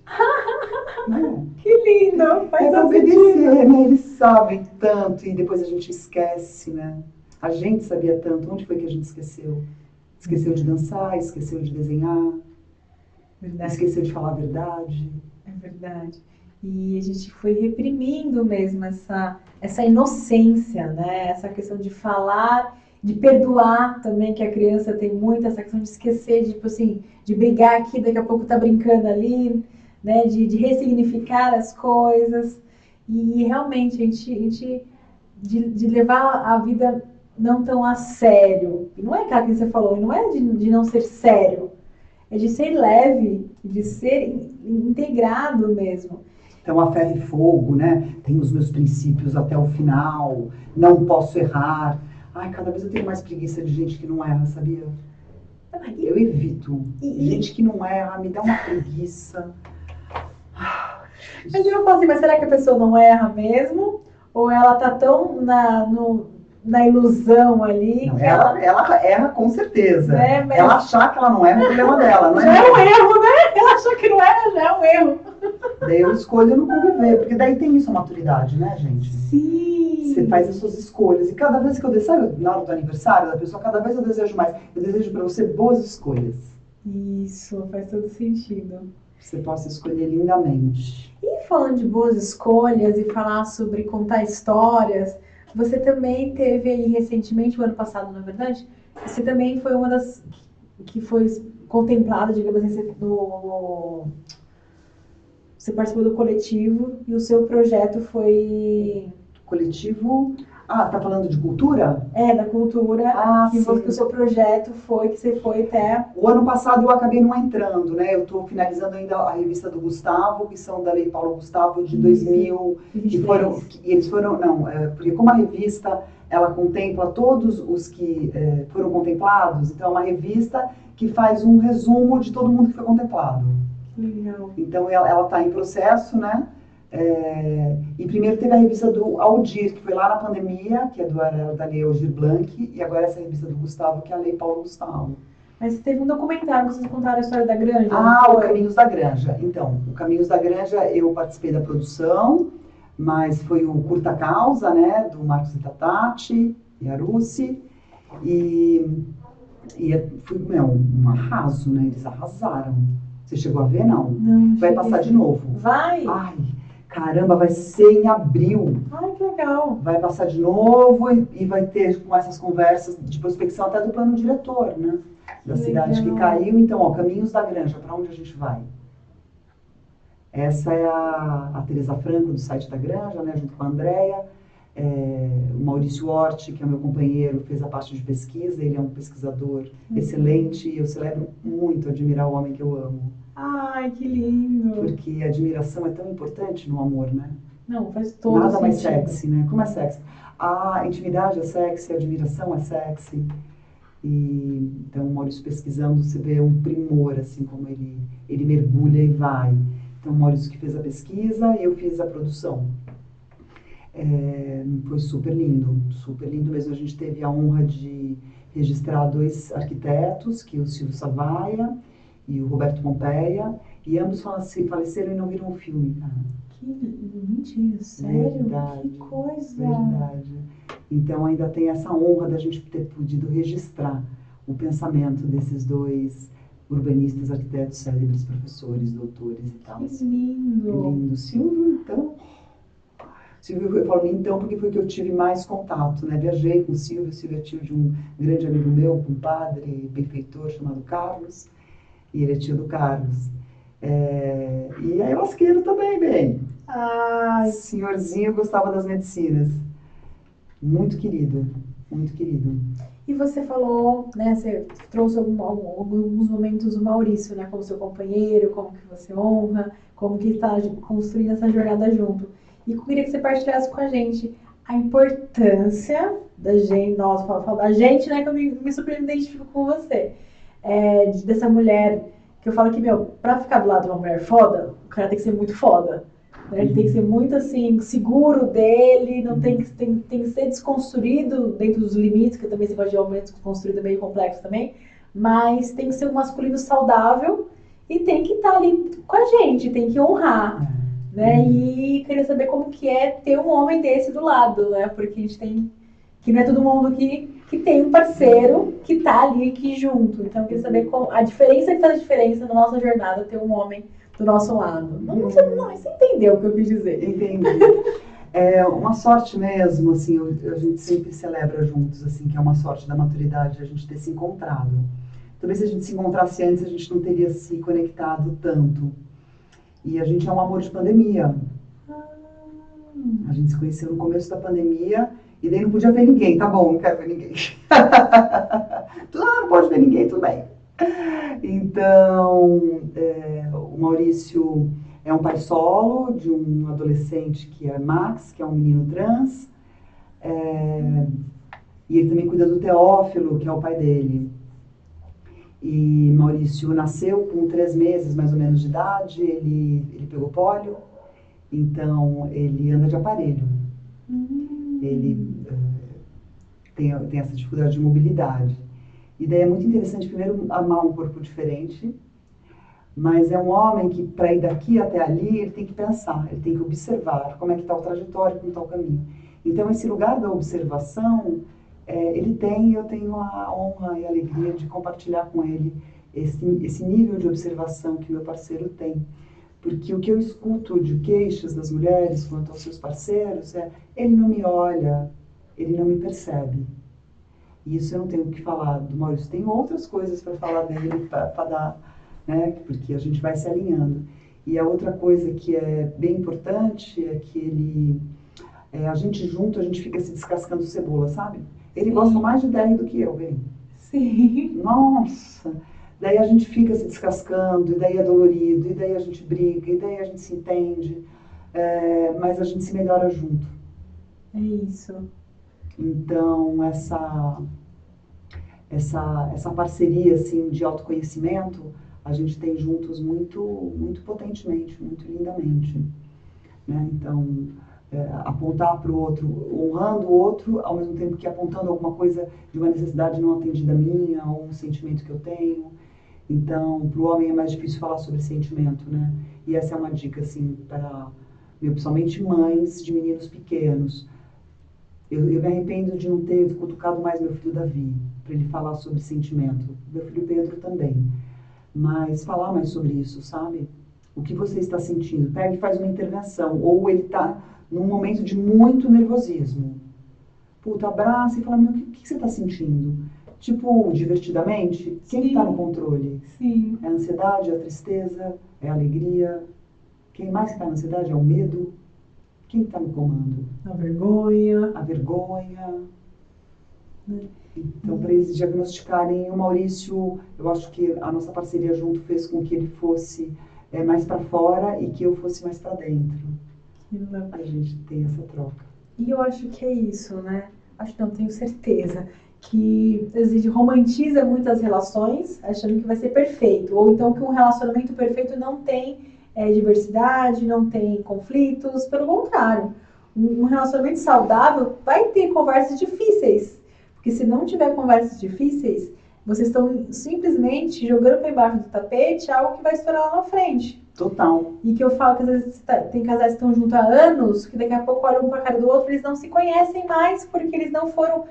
Que lindo! Faz obedecer, né? Eles sabem tanto e depois a gente esquece, né? A gente sabia tanto. Onde foi que a gente esqueceu? Esqueceu de dançar, esqueceu de desenhar, esqueceu de falar a verdade. É verdade. E a gente foi reprimindo mesmo essa inocência, né? Essa questão de falar, de perdoar também, que a criança tem muito, essa questão de esquecer, de, tipo assim, de brigar aqui, daqui a pouco tá brincando ali, né? De ressignificar as coisas. E realmente a gente de levar a vida não tão a sério. E não é aquela que você falou, não é de não ser sério, é de ser leve, de ser integrado mesmo. Então, a ferro e fogo, né? Tenho os meus princípios até o final, não posso errar. Ai, cada vez eu tenho mais preguiça de gente que não erra, sabia? Eu evito. Gente que não erra, me dá uma preguiça. Mas eu falo assim, mas será que a pessoa não erra mesmo? Ou ela tá tão na ilusão ali. Não, ela erra com certeza. Né, mas... Ela achar que ela não erra é o problema dela. Não já é um erro, né? Ela achou que não era, já é um erro. Daí eu escolho não conviver, porque daí tem isso, a maturidade, né, gente? Sim. Você faz as suas escolhas. E cada vez que eu desejo, na hora do aniversário da pessoa, cada vez eu desejo mais. Eu desejo para você boas escolhas. Isso, faz todo sentido. Você possa escolher lindamente. E falando de boas escolhas e falar sobre contar histórias, você também teve aí recentemente, o ano passado, na verdade, você também foi uma das que foi contemplada, digamos assim, você participou do coletivo e o seu projeto foi... Coletivo... Ah, tá falando de cultura? É, da cultura. Ah, que o seu projeto foi, que você foi até... O ano passado eu acabei não entrando, né? Eu estou finalizando ainda a revista do Gustavo, que são da Lei Paulo Gustavo de 2000, e eles foram, não, porque como a revista, ela contempla todos os que foram contemplados, então é uma revista que faz um resumo de todo mundo que foi contemplado. Legal. Então ela está em processo, né? E primeiro teve a revista do Aldir, que foi lá na pandemia, que é da Lei Aldir Blanc, e agora essa revista do Gustavo, que é a Lei Paulo Gustavo. Mas teve um documentário que vocês contaram a história da Granja. Ah, o Caminhos da Granja. Então, o Caminhos da Granja, eu participei da produção, mas foi o curta causa, né, do Marcos Itatati e Arucci, e foi, um arraso, né, eles arrasaram. Você chegou a ver, não? Não. Vai passar de novo. Vai? Ai, caramba, vai ser em abril. Ai, que legal. Vai passar de novo e vai ter com essas conversas de prospecção até do plano diretor, né? Da cidade que caiu. Então, ó, Caminhos da Granja, para onde a gente vai? Essa é a Teresa Franco, do site da Granja, né, junto com a Andrea. O Maurício Hort, que é meu companheiro, fez a parte de pesquisa. Ele é um pesquisador excelente e eu celebro muito admirar o homem que eu amo. Ai, que lindo. Porque a admiração é tão importante no amor, né? Não, faz todo sentido. Nada mais sexy, né? Como é sexy? A intimidade é sexy, a admiração é sexy. E, então, o Maurício pesquisando, você vê um primor, assim, como ele mergulha e vai. Então, o Maurício que fez a pesquisa e eu fiz a produção. Foi super lindo mesmo. A gente teve a honra de registrar 2 arquitetos, que é o Silvio Savaia e o Roberto Pompeia, e ambos faleceram e não viram o filme. Que mentira, sério? Verdade, que coisa! Verdade. Então ainda tem essa honra da gente ter podido registrar o pensamento desses 2 urbanistas, arquitetos, célebres, professores, doutores e tal. Que lindo! Que lindo. Silvio, então... Silvio, eu falo então porque foi que eu tive mais contato, né? Viajei com o Silvio é tio de um grande amigo meu, um padre, benfeitor, chamado Carlos, e ele é tio do Carlos. E aí lasqueiro também, bem. Ai. Senhorzinho gostava das medicinas. Muito querido, muito querido. E você falou, né, você trouxe alguns momentos do Maurício, né, como seu companheiro, como que você honra, como que está construindo essa jornada junto. E eu queria que você partilhasse com a gente a importância da gente, nossa, falo da gente, né, que eu me super identifico com você, dessa mulher, que eu falo que, pra ficar do lado de uma mulher foda, o cara tem que ser muito foda, né? Ele tem que ser muito, assim, seguro dele, não tem que ser desconstruído dentro dos limites, que também esse negócio de aumento desconstruído é meio complexo também, mas tem que ser um masculino saudável e tem que estar ali com a gente, tem que honrar. Né? E queria saber como que é ter um homem desse do lado, né? Porque a gente tem... que não é todo mundo que tem um parceiro que tá ali aqui junto. Então eu queria saber a diferença que faz a diferença na nossa jornada ter um homem do nosso lado. Não, você entendeu o que eu quis dizer. Entendi. É uma sorte mesmo, assim, a gente sempre celebra juntos, assim, que é uma sorte da maturidade a gente ter se encontrado. Talvez se a gente se encontrasse antes, a gente não teria se conectado tanto. E a gente é um amor de pandemia. A gente se conheceu no começo da pandemia e daí não podia ver ninguém. Tá bom, não quero ver ninguém. Não pode ver ninguém, tudo bem. Então, o Maurício é um pai solo de um adolescente que é Max, que é um menino trans. E ele também cuida do Teófilo, que é o pai dele. E Maurício nasceu com 3 meses, mais ou menos, de idade, ele pegou pólio, então ele anda de aparelho. Ele tem essa dificuldade de mobilidade. E daí é muito interessante, primeiro, amar um corpo diferente, mas é um homem que, para ir daqui até ali, ele tem que pensar, ele tem que observar como é que está o trajetório, como está o caminho. Então, esse lugar da observação, ele tem, eu tenho a honra e a alegria de compartilhar com ele esse nível de observação que meu parceiro tem. Porque o que eu escuto de queixas das mulheres quanto aos seus parceiros ele não me olha, ele não me percebe. E isso eu não tenho o que falar do Maurício. Tem outras coisas para falar dele, para dar, né? Porque a gente vai se alinhando. E a outra coisa que é bem importante é que a gente junto, a gente fica se descascando cebola, sabe? Ele gosta mais de DR do que eu, bem. Sim. Nossa! Daí a gente fica se descascando, e daí é dolorido, e daí a gente briga, e daí a gente se entende, mas a gente se melhora junto. É isso. Então, essa parceria assim, de autoconhecimento, a gente tem juntos muito, muito potentemente, muito lindamente. Né? Então, apontar para o outro, honrando o outro, ao mesmo tempo que apontando alguma coisa de uma necessidade não atendida minha, ou um sentimento que eu tenho. Então, para o homem é mais difícil falar sobre sentimento, né? E essa é uma dica, assim, para, principalmente mães de meninos pequenos. Eu me arrependo de não ter cutucado mais meu filho Davi, para ele falar sobre sentimento. Meu filho Pedro também. Mas falar mais sobre isso, sabe? O que você está sentindo? Pega e faz uma intervenção. Ou ele está num momento de muito nervosismo. Puta, abraça e fala, meu, o que você está sentindo? Tipo, divertidamente? Quem está no controle? Sim. É a ansiedade, é a tristeza, é a alegria? Quem mais está na ansiedade é o medo? Quem está no comando? A vergonha. A vergonha. Então, para eles diagnosticarem, o Maurício, eu acho que a nossa parceria junto fez com que ele fosse mais para fora e que eu fosse mais para dentro. A gente tem essa troca. E eu acho que é isso, né? Acho que não, tenho certeza. Que a gente romantiza muitas relações, achando que vai ser perfeito. Ou então que um relacionamento perfeito não tem diversidade, não tem conflitos. Pelo contrário, um relacionamento saudável vai ter conversas difíceis. Porque se não tiver conversas difíceis, vocês estão simplesmente jogando para embaixo do tapete algo que vai estourar lá na frente. Total. E que eu falo que às vezes tem casais que estão juntos há anos, que daqui a pouco olham um para a cara do outro, eles não se conhecem mais porque eles não foram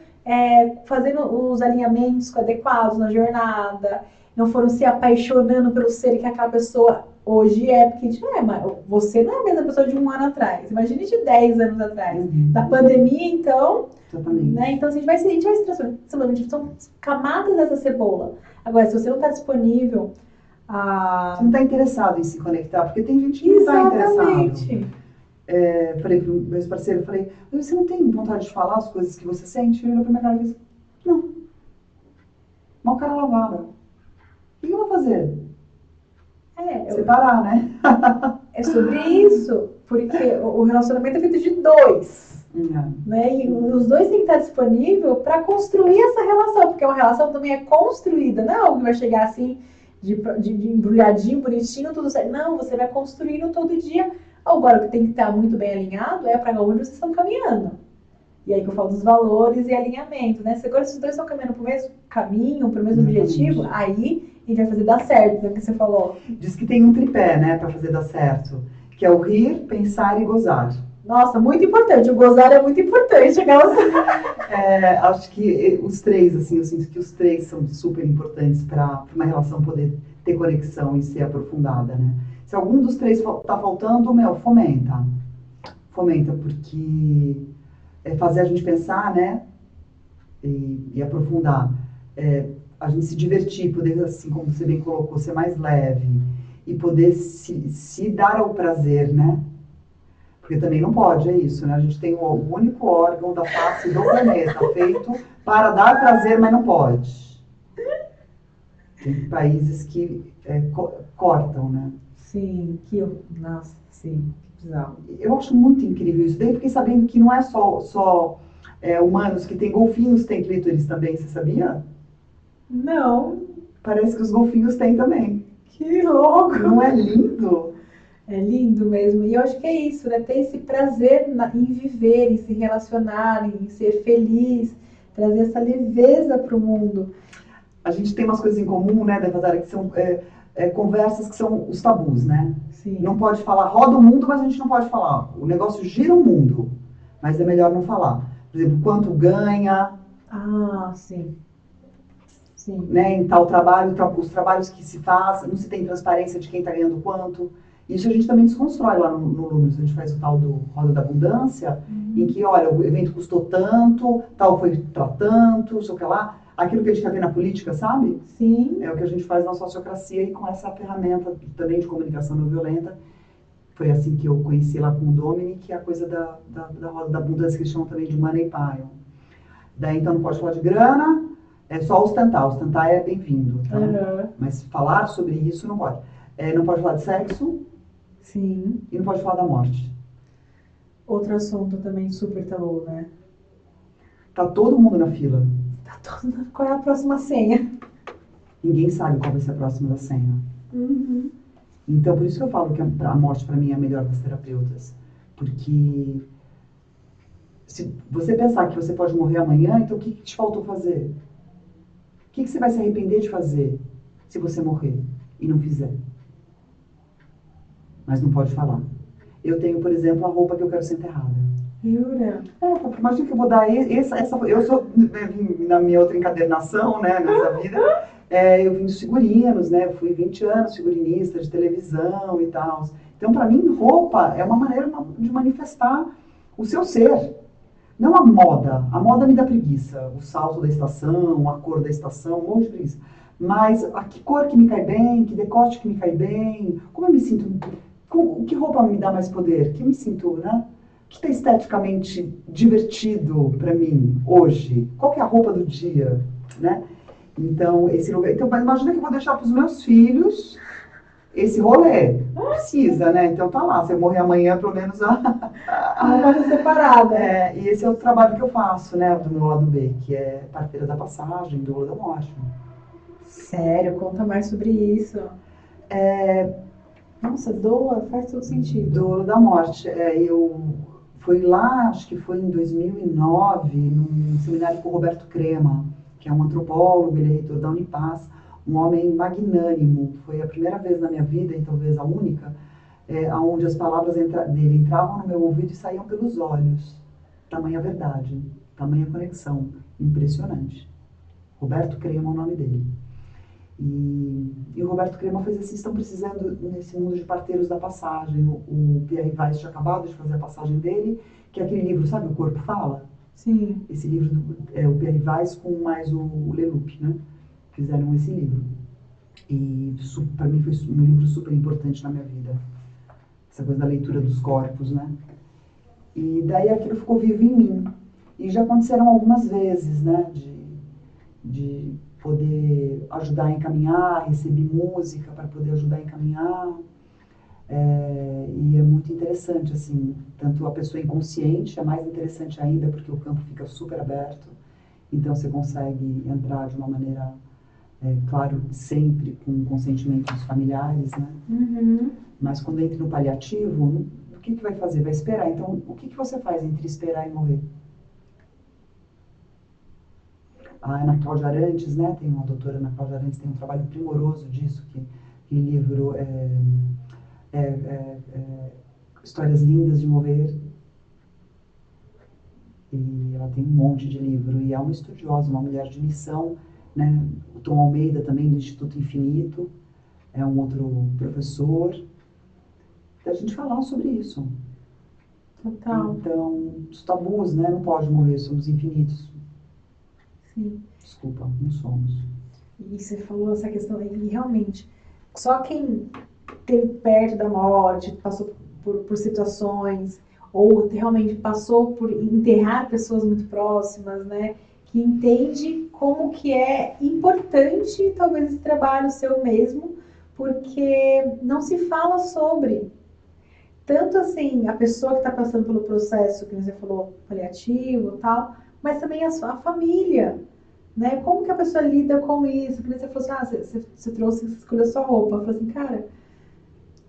fazendo os alinhamentos adequados na jornada, não foram se apaixonando pelo ser que aquela pessoa hoje é, porque a gente não é mais, você não é a mesma pessoa de um ano atrás, imagine de 10 anos atrás. Da pandemia, então, né? Então a gente vai se transformando, são camadas dessa cebola. Agora, se você não está disponível você não está interessado em se conectar, porque tem gente que não está interessado. Falei para o meu parceiro, você não tem vontade de falar as coisas que você sente? Ele olhou para minha cara e disse, não. Mal cara lavada. O que eu vou fazer? Separar, né? É sobre isso, porque o relacionamento é feito de dois. Né? E os dois têm que estar disponíveis para construir essa relação, porque uma relação também é construída, não é algo que vai chegar assim de embrulhadinho, bonitinho, tudo certo. Não, você vai construindo todo dia. Agora, o que tem que estar muito bem alinhado é para onde vocês estão caminhando. E aí que eu falo dos valores e alinhamento, né? Se agora esses dois estão caminhando para o mesmo caminho, para o mesmo objetivo, aí a gente vai fazer dar certo, né? Que você falou. Diz que tem um tripé, né, para fazer dar certo, que é o rir, pensar e gozar. Nossa, muito importante. O gozar é muito importante. Acho que os três, assim, eu sinto que os três são super importantes para uma relação poder ter conexão e ser aprofundada, né? Se algum dos três tá faltando, fomenta. Fomenta, porque fazer a gente pensar, né? E aprofundar. A gente se divertir, poder, assim como você bem colocou, ser mais leve. E poder se dar ao prazer, né? Porque também não pode, é isso, né? A gente tem o único órgão da face do planeta feito para dar prazer, mas não pode. Tem países que cortam, né? Sim, nossa, sim, que bizarro. Eu acho muito incrível isso. Daí fiquei sabendo que não é só humanos que têm, golfinhos têm clítoris também, você sabia? Não. Parece que os golfinhos têm também. Que louco! Não é lindo? É lindo mesmo. E eu acho que é isso, né? Ter esse prazer em viver, em se relacionar, em ser feliz. trazer essa leveza para o mundo. A gente tem umas coisas em comum, né, Devatara, que são conversas que são os tabus, né? Sim. Não pode falar, roda o mundo, mas a gente não pode falar. O negócio gira o mundo, mas é melhor não falar. Por exemplo, quanto ganha. Ah, sim. Sim. Né, em tal trabalho, os trabalhos que se faz, não se tem transparência de quem está ganhando quanto. Isso a gente também desconstrói lá no Lumes. A gente faz o tal do Roda da Abundância, em que, olha, o evento custou tanto, tal foi para tanto, sei o que lá. Aquilo que a gente quer ver na política, sabe? Sim. É o que a gente faz na sociocracia e com essa ferramenta também de comunicação não violenta. Foi assim que eu conheci lá com o Dominic, que é a coisa da Roda da Abundância, que eles chamam também de Money Pile. Daí, então, não pode falar de grana, é só ostentar. Ostentar é bem-vindo, tá? Uhum. Mas falar sobre isso não pode. Não pode falar de sexo. Sim. E não pode falar da morte. Outro assunto também super tabu, né? Tá todo mundo na fila. Qual é a próxima senha? Ninguém sabe qual vai ser a próxima da senha. Uhum. Então, por isso que eu falo que a morte, para mim, é a melhor das terapeutas. Porque se você pensar que você pode morrer amanhã, então o que te faltou fazer? O que você vai se arrepender de fazer se você morrer e não fizer? Mas não pode falar. Eu tenho, por exemplo, a roupa que eu quero ser enterrada. Jura? Imagina que eu vou dar eu sou, na minha outra encadernação, né, nessa vida, eu vim dos figurinos, né, eu fui 20 anos figurinista de televisão e tal. Então, para mim, roupa é uma maneira de manifestar o seu ser. Não a moda me dá preguiça, o salto da estação, a cor da estação, um monte de preguiça. Mas que cor que me cai bem, que decote que me cai bem, como eu me sinto, que roupa me dá mais poder, que eu me sinto, né? O que está esteticamente divertido para mim hoje? Qual que é a roupa do dia, né? Então, esse lugar. Então, imagina que eu vou deixar para os meus filhos esse rolê. Precisa, né? Então tá lá. Se eu morrer amanhã, pelo menos Uma coisa separada. E esse é o trabalho que eu faço, né? Do meu lado B, que é parteira da passagem, doula da morte. Sério, conta mais sobre isso. Nossa, doula faz todo sentido. Doula da morte. Eu fui lá, acho que foi em 2009, num seminário com o Roberto Crema, que é um antropólogo, ele é reitor da Unipaz, um homem magnânimo. Foi a primeira vez na minha vida, e talvez a única, onde as palavras dele entravam no meu ouvido e saíam pelos olhos. Tamanha verdade, tamanha conexão. Impressionante. Roberto Crema é o nome dele. E o Roberto Crema fez assim, estão precisando nesse mundo de parteiros da passagem. O Pierre Weiss tinha acabado de fazer a passagem dele, que é aquele livro, sabe, O Corpo Fala? Sim. Esse livro o Pierre Weiss com mais o Leloup, né? Fizeram esse livro. E para mim foi um livro super importante na minha vida. Essa coisa da leitura dos corpos, né? E daí aquilo ficou vivo em mim. E já aconteceram algumas vezes, né? De poder ajudar a encaminhar, receber música para poder ajudar a encaminhar. E é muito interessante, assim, tanto a pessoa inconsciente é mais interessante ainda, porque o campo fica super aberto, então você consegue entrar de uma maneira, claro, sempre com o consentimento dos familiares, né? Uhum. Mas quando entra no paliativo, o que vai fazer? Vai esperar. Então, o que você faz entre esperar e morrer? A Ana Cláudia Arantes, né, tem uma doutora Ana Cláudia Arantes, tem um trabalho primoroso disso, que livro Histórias Lindas de Morrer. E ela tem um monte de livro, e é uma estudiosa, uma mulher de missão, né? O Tom Almeida também, do Instituto Infinito, é um outro professor. Da gente falar sobre isso. Total. Então, os tabus, né, não pode morrer, somos infinitos. Sim. Desculpa, não somos. E você falou essa questão aí, e realmente, só quem esteve perto da morte, passou por situações, ou realmente passou por enterrar pessoas muito próximas, né? Que entende como que é importante, talvez, esse trabalho seu mesmo, porque não se fala sobre. Tanto assim, a pessoa que está passando pelo processo, que você falou, paliativo e tal, mas também a família. Né? Como que a pessoa lida com isso? Que você falou assim, você trouxe, você escolheu a sua roupa. Eu falei assim, cara,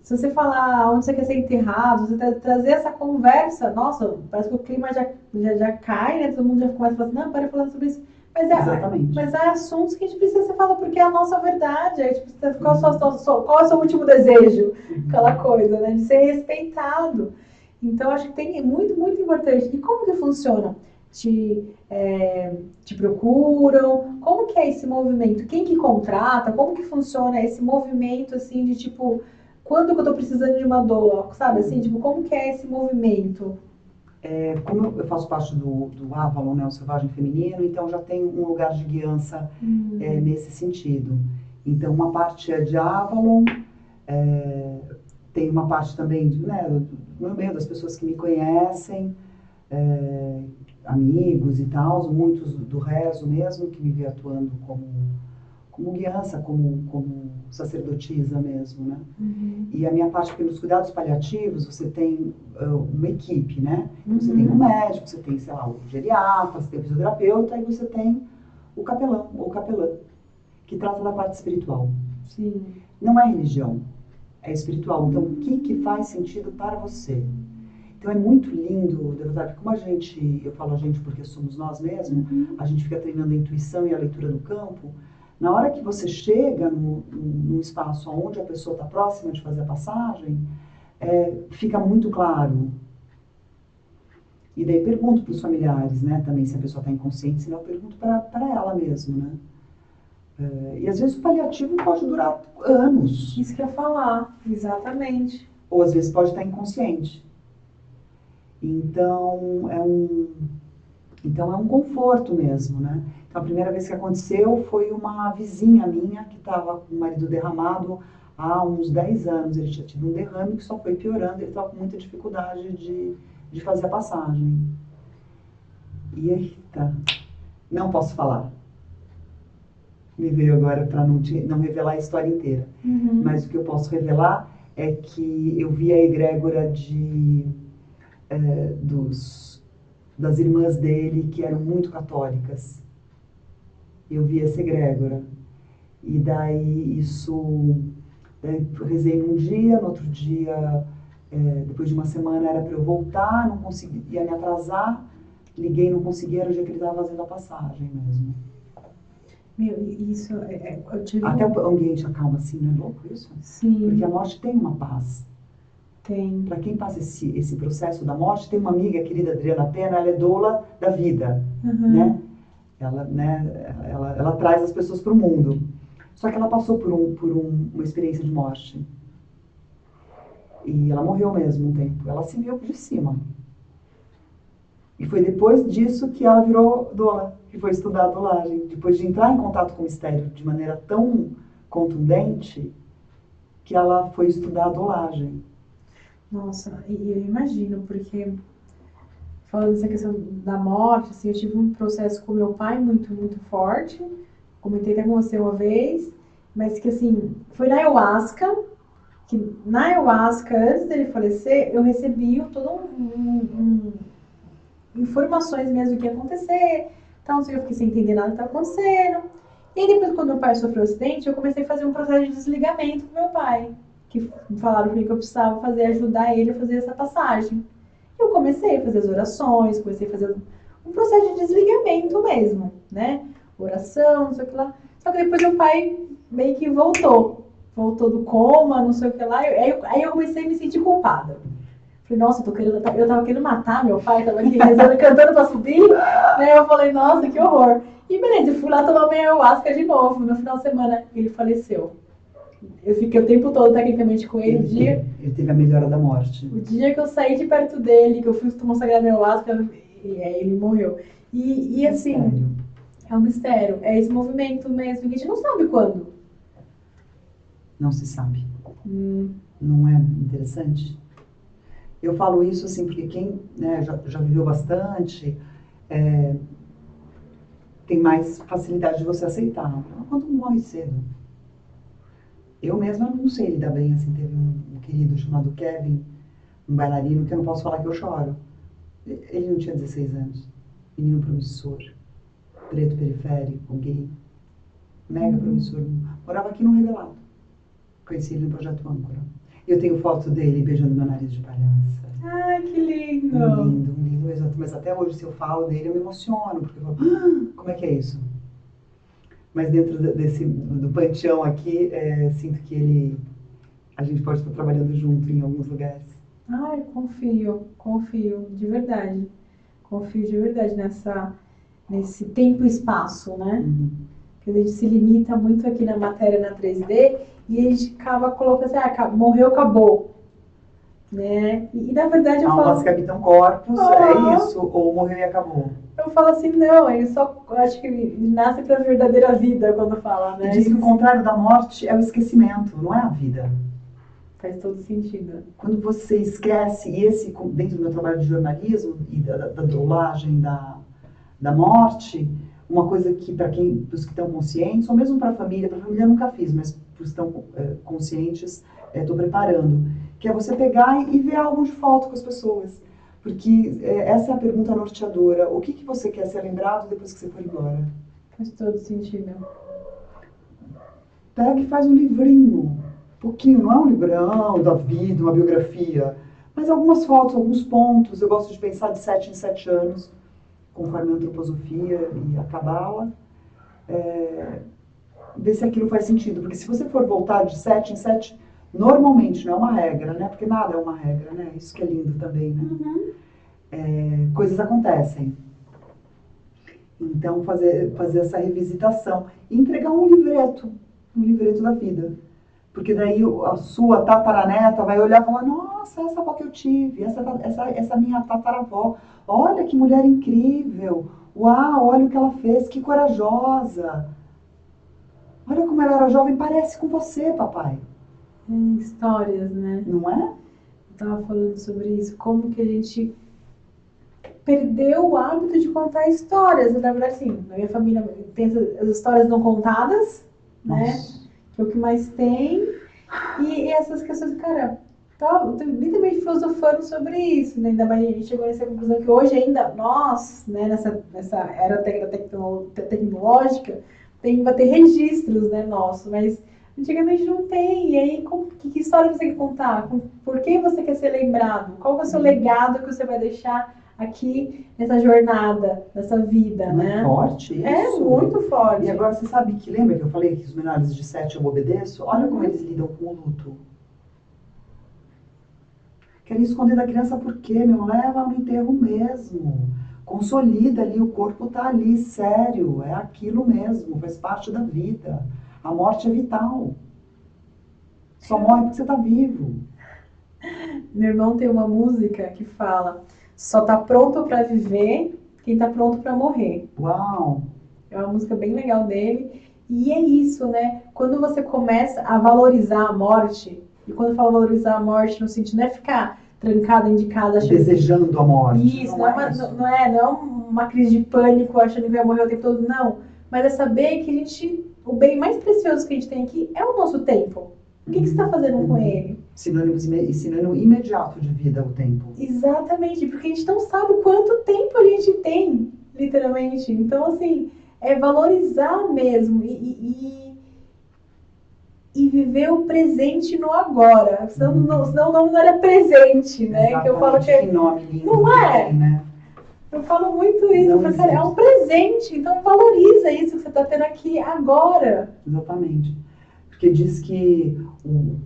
se você falar onde você quer ser enterrado, você trazer essa conversa, nossa, parece que o clima já cai, né? Todo mundo já começa a falar assim, não, para falando sobre isso. Exatamente. Mas é assuntos que a gente precisa ser falado, porque é a nossa verdade. A gente precisa, qual é o seu último desejo? Aquela coisa, né? De ser respeitado. Então, acho que tem muito, muito importante. E como que funciona? Te procuram? Como que é esse movimento? Quem que contrata? Como que funciona esse movimento, assim, de tipo, quando que eu tô precisando de uma doula? Sabe, assim, tipo, como que é esse movimento? Como eu faço parte do Avalon, né, o Selvagem Feminino, então já tem um lugar de guiança nesse sentido. Então, uma parte é de Avalon, tem uma parte também né, no meio das pessoas que me conhecem, amigos e tal, muitos do rezo mesmo, que me vê atuando como guiança, como sacerdotisa mesmo, né? E a minha parte, porque nos cuidados paliativos, você tem uma equipe, né? Você tem um médico, você tem, sei lá, o geriatra, você tem o fisioterapeuta, e você tem o capelão ou capelã, que trata da parte espiritual. Sim. Não é religião, é espiritual. Então, o que faz sentido para você? Então, é muito lindo, de verdade, como eu falo a gente porque somos nós mesmos, a gente fica treinando a intuição e a leitura do campo. Na hora que você chega num espaço onde a pessoa está próxima de fazer a passagem, fica muito claro. E daí pergunto para os familiares, né, também se a pessoa está inconsciente, senão eu pergunto para ela mesmo, né. E às vezes o paliativo pode durar anos. Isso que eu ia falar, exatamente. Ou às vezes pode estar inconsciente. Então é um conforto mesmo, né. Então a primeira vez que aconteceu foi uma vizinha minha que estava com o marido derramado há uns 10 anos. Ele tinha tido um derrame que só foi piorando, ele estava com muita dificuldade de fazer a passagem. E eita, não posso falar. Me veio agora para não revelar a história inteira. Mas o que eu posso revelar é que eu vi a egrégora das irmãs dele, que eram muito católicas. Eu vi essa egrégora. E daí eu rezei num dia, no outro dia, depois de uma semana era para eu voltar, não consegui, ia me atrasar, liguei, não consegui, era o dia que ele estava fazendo a passagem mesmo. Meu, isso eu tive Até o ambiente acalma assim, não é louco isso? Sim. Porque a morte tem uma paz. Tem. Para quem passa esse processo da morte, tem uma amiga querida, Adriana Pena, ela é doula da vida, né? Ela traz as pessoas para o mundo. Só que ela passou por uma experiência de morte. E ela morreu mesmo um tempo. Ela se viu de cima. E foi depois disso que ela virou doula, que foi estudar a doulagem. Depois de entrar em contato com o mistério de maneira tão contundente, que ela foi estudar a doulagem. Nossa, e eu imagino, porque falando dessa questão da morte, assim, eu tive um processo com meu pai muito, muito forte. Comentei até com você uma vez, mas que assim, foi na ayahuasca, antes dele falecer, eu recebi informações mesmo do que ia acontecer, então eu fiquei sem entender nada do que estava acontecendo. E aí depois, quando meu pai sofreu um acidente, eu comecei a fazer um processo de desligamento com meu pai, que falaram para mim que eu precisava ajudar ele a fazer essa passagem. Eu comecei a fazer as orações, comecei a fazer um processo de desligamento mesmo, né? Oração, não sei o que lá. Só que depois meu pai meio que voltou do coma, não sei o que lá. Aí eu comecei a me sentir culpada. Falei, nossa, eu tava querendo matar meu pai, tava aqui rezando, cantando pra subir, né? Eu falei, nossa, que horror. E beleza, eu fui lá tomar minha ayahuasca de novo. No final de semana, ele faleceu. Eu fiquei o tempo todo, tecnicamente, com ele. Ele teve a melhora da morte. O dia que eu saí de perto dele, que eu fui tomar sagrada ayahuasca, ele morreu. E assim, é um mistério. É esse movimento mesmo, que a gente não sabe quando. Não se sabe. Não é interessante? Eu falo isso assim porque quem já viveu bastante tem mais facilidade de você aceitar. Quando morre cedo. Eu mesma não sei lidar bem, assim, teve um querido chamado Kevin, um bailarino, que eu não posso falar que eu choro. Ele não tinha 16 anos. Menino promissor, preto periférico, gay, mega promissor. Morava aqui no Revelado. Conheci ele no Projeto Âncora. Eu tenho foto dele beijando meu nariz de palhaça. Ai, que lindo! Lindo mesmo. Mas até hoje, se eu falo dele, eu me emociono, porque eu falo, como é que é isso? Mas dentro do panteão aqui, sinto que a gente pode estar trabalhando junto em alguns lugares. Ai, confio, de verdade. Confio de verdade nesse tempo e espaço, né? Porque a gente se limita muito aqui na matéria, na 3D, e a gente acaba colocando assim, morreu, acabou. Né? E na verdade eu Almas falo... que habitam corpos, é isso, ou morreu e acabou. Eu falo assim, não, ele só, eu acho que nasce para a verdadeira vida quando fala, né? E diz que o contrário da morte é o esquecimento, não é a vida. Faz todo sentido. Quando você esquece, e esse, dentro do meu trabalho de jornalismo e da dolagem da morte, uma coisa que para os que estão conscientes, ou mesmo para a família eu nunca fiz, mas para os que estão conscientes, estou preparando, que é você pegar e ver álbum de foto com as pessoas. Porque essa é a pergunta norteadora. O que você quer ser lembrado depois que você for embora? Faz todo sentido. Pega e faz um livrinho. Pouquinho, não é um livrão da vida, uma biografia, mas algumas fotos, alguns pontos. Eu gosto de pensar de 7 em 7 anos, conforme a antroposofia e a cabala, ver se aquilo faz sentido. Porque se você for voltar de 7 em 7, normalmente, não é uma regra, né? Porque nada é uma regra, né? Isso que é lindo também, né? Coisas acontecem. Então, fazer essa revisitação e entregar um livreto da vida. Porque daí a sua tataraneta vai olhar e falar, nossa, essa avó que eu tive, essa minha tataravó, olha que mulher incrível, uau, olha o que ela fez, que corajosa. Olha como ela era jovem, parece com você, papai. Histórias, né? Não é? Eu estava falando sobre isso, como que a gente perdeu o hábito de contar histórias. Na verdade, assim, na minha família tem as histórias não contadas, né? Nossa. Que é o que mais tem. E essas questões, cara, eu tô literalmente filosofando sobre isso, né? Ainda mais a gente chegou nessa conclusão que hoje ainda nós, né, nessa era tecnológica, vai ter registros, né, nossos, mas antigamente não tem. E aí, que história você quer contar? Por que você quer ser lembrado? Qual é o seu legado que você vai deixar aqui nessa jornada, nessa vida, Não né? é forte isso? É muito forte. E agora você sabe que, lembra que eu falei que os menores de 7 eu obedeço? Olha como eles lidam com o luto. Querem esconder da criança por quê? Meu, leva no enterro mesmo. Consolida ali, o corpo tá ali, sério. É aquilo mesmo, faz parte da vida. A morte é vital. Só morre porque você tá vivo. Meu irmão tem uma música que fala: só tá pronto para viver quem tá pronto para morrer. Uau! É uma música bem legal dele. E é isso, né? Quando você começa a valorizar a morte, e quando eu falo valorizar a morte, no sentido não é ficar trancada dentro de casa achando... Desejando a morte. Isso, não é uma crise de pânico achando que vai morrer o tempo todo, não. Mas é saber que o bem mais precioso que a gente tem aqui é o nosso tempo. O que você está fazendo com ele? Sinônimo imediato de vida, o tempo. Exatamente, porque a gente não sabe quanto tempo a gente tem, literalmente. Então, assim, é valorizar mesmo e viver o presente no agora. Senão o nome não era presente, né? Exatamente. Que eu falo que nome lindo. Não é? Tem, né? Eu falo muito isso, Não cara, é um presente, então valoriza isso que você está tendo aqui agora. Exatamente. Porque diz que o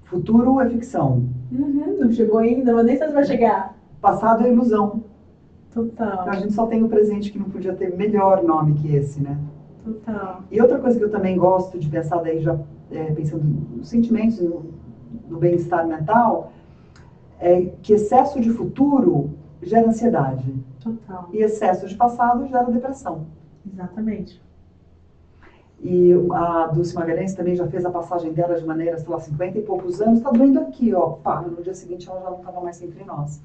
futuro é ficção. Não chegou ainda, mas nem sei se vai chegar. Passado é ilusão. Total. Então a gente só tem o presente, que não podia ter melhor nome que esse, né? Total. E outra coisa que eu também gosto de pensar daí, já pensando nos sentimentos, no bem-estar mental, é que excesso de futuro gera ansiedade. Total. E excesso de passado gera depressão. Exatamente. E a Dulce Magalhães também já fez a passagem dela de maneira, sei lá, 50 e poucos anos, tá doendo aqui, ó. Pá, no dia seguinte ela já não estava mais entre nós.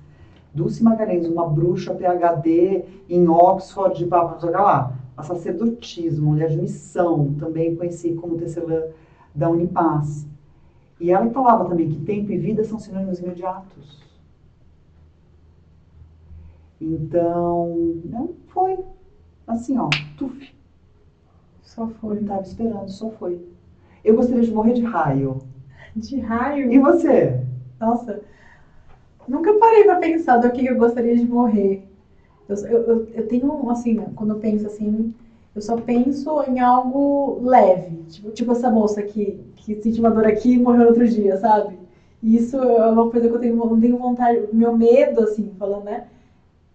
Dulce Magalhães, uma bruxa PhD em Oxford, pá, jogar lá. A sacerdotismo, mulher de missão, também conheci como tecelã da Unipaz. E ela falava também que tempo e vida são sinônimos imediatos. Então, foi assim, ó, tuf. Só foi. Não estava esperando, só foi. Eu gostaria de morrer de raio. De raio? E você? Nossa, nunca parei pra pensar do que eu gostaria de morrer. Eu tenho, assim, quando eu penso assim, eu só penso em algo leve. Tipo essa moça que sentiu uma dor aqui e morreu no outro dia, sabe? E isso é uma coisa que eu tenho, não tenho vontade. Meu medo, assim, falando, né?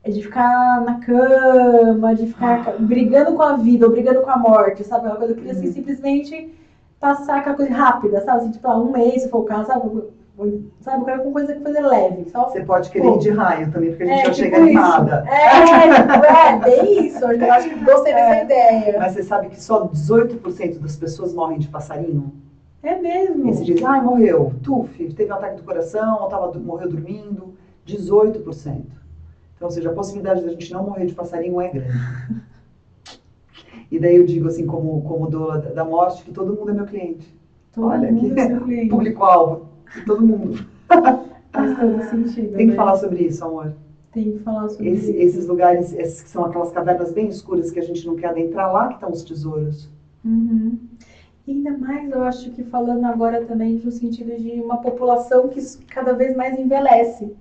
É de ficar na cama, de ficar brigando com a vida ou brigando com a morte, sabe? Uma coisa que eu queria, assim, simplesmente passar aquela coisa rápida, sabe? Assim, tipo, um mês, se for o caso, sabe? Sabe? Eu quero uma coisa leve. Só, Você pode querer ir de raio também, porque a gente já tipo chega animada. Bem isso. Eu acho que gostei dessa ideia. Mas você sabe que só 18% das pessoas morrem de passarinho? É mesmo? E se diz, morreu, teve um ataque do coração, ou morreu dormindo. 18%. Então, ou seja, a possibilidade da gente não morrer de passarinho é grande. E daí eu digo assim, como doula da morte, que todo mundo é meu cliente. Olha, mundo é seu cliente. Público-alvo, todo mundo. Faz todo sentido. Tem que falar sobre isso, amor. Tem que falar sobre isso. Esses lugares, esses que são aquelas cavernas bem escuras que a gente não quer adentrar, lá que estão os tesouros. Uhum. E ainda mais, eu acho que falando agora também no sentido de uma população que cada vez mais envelhece.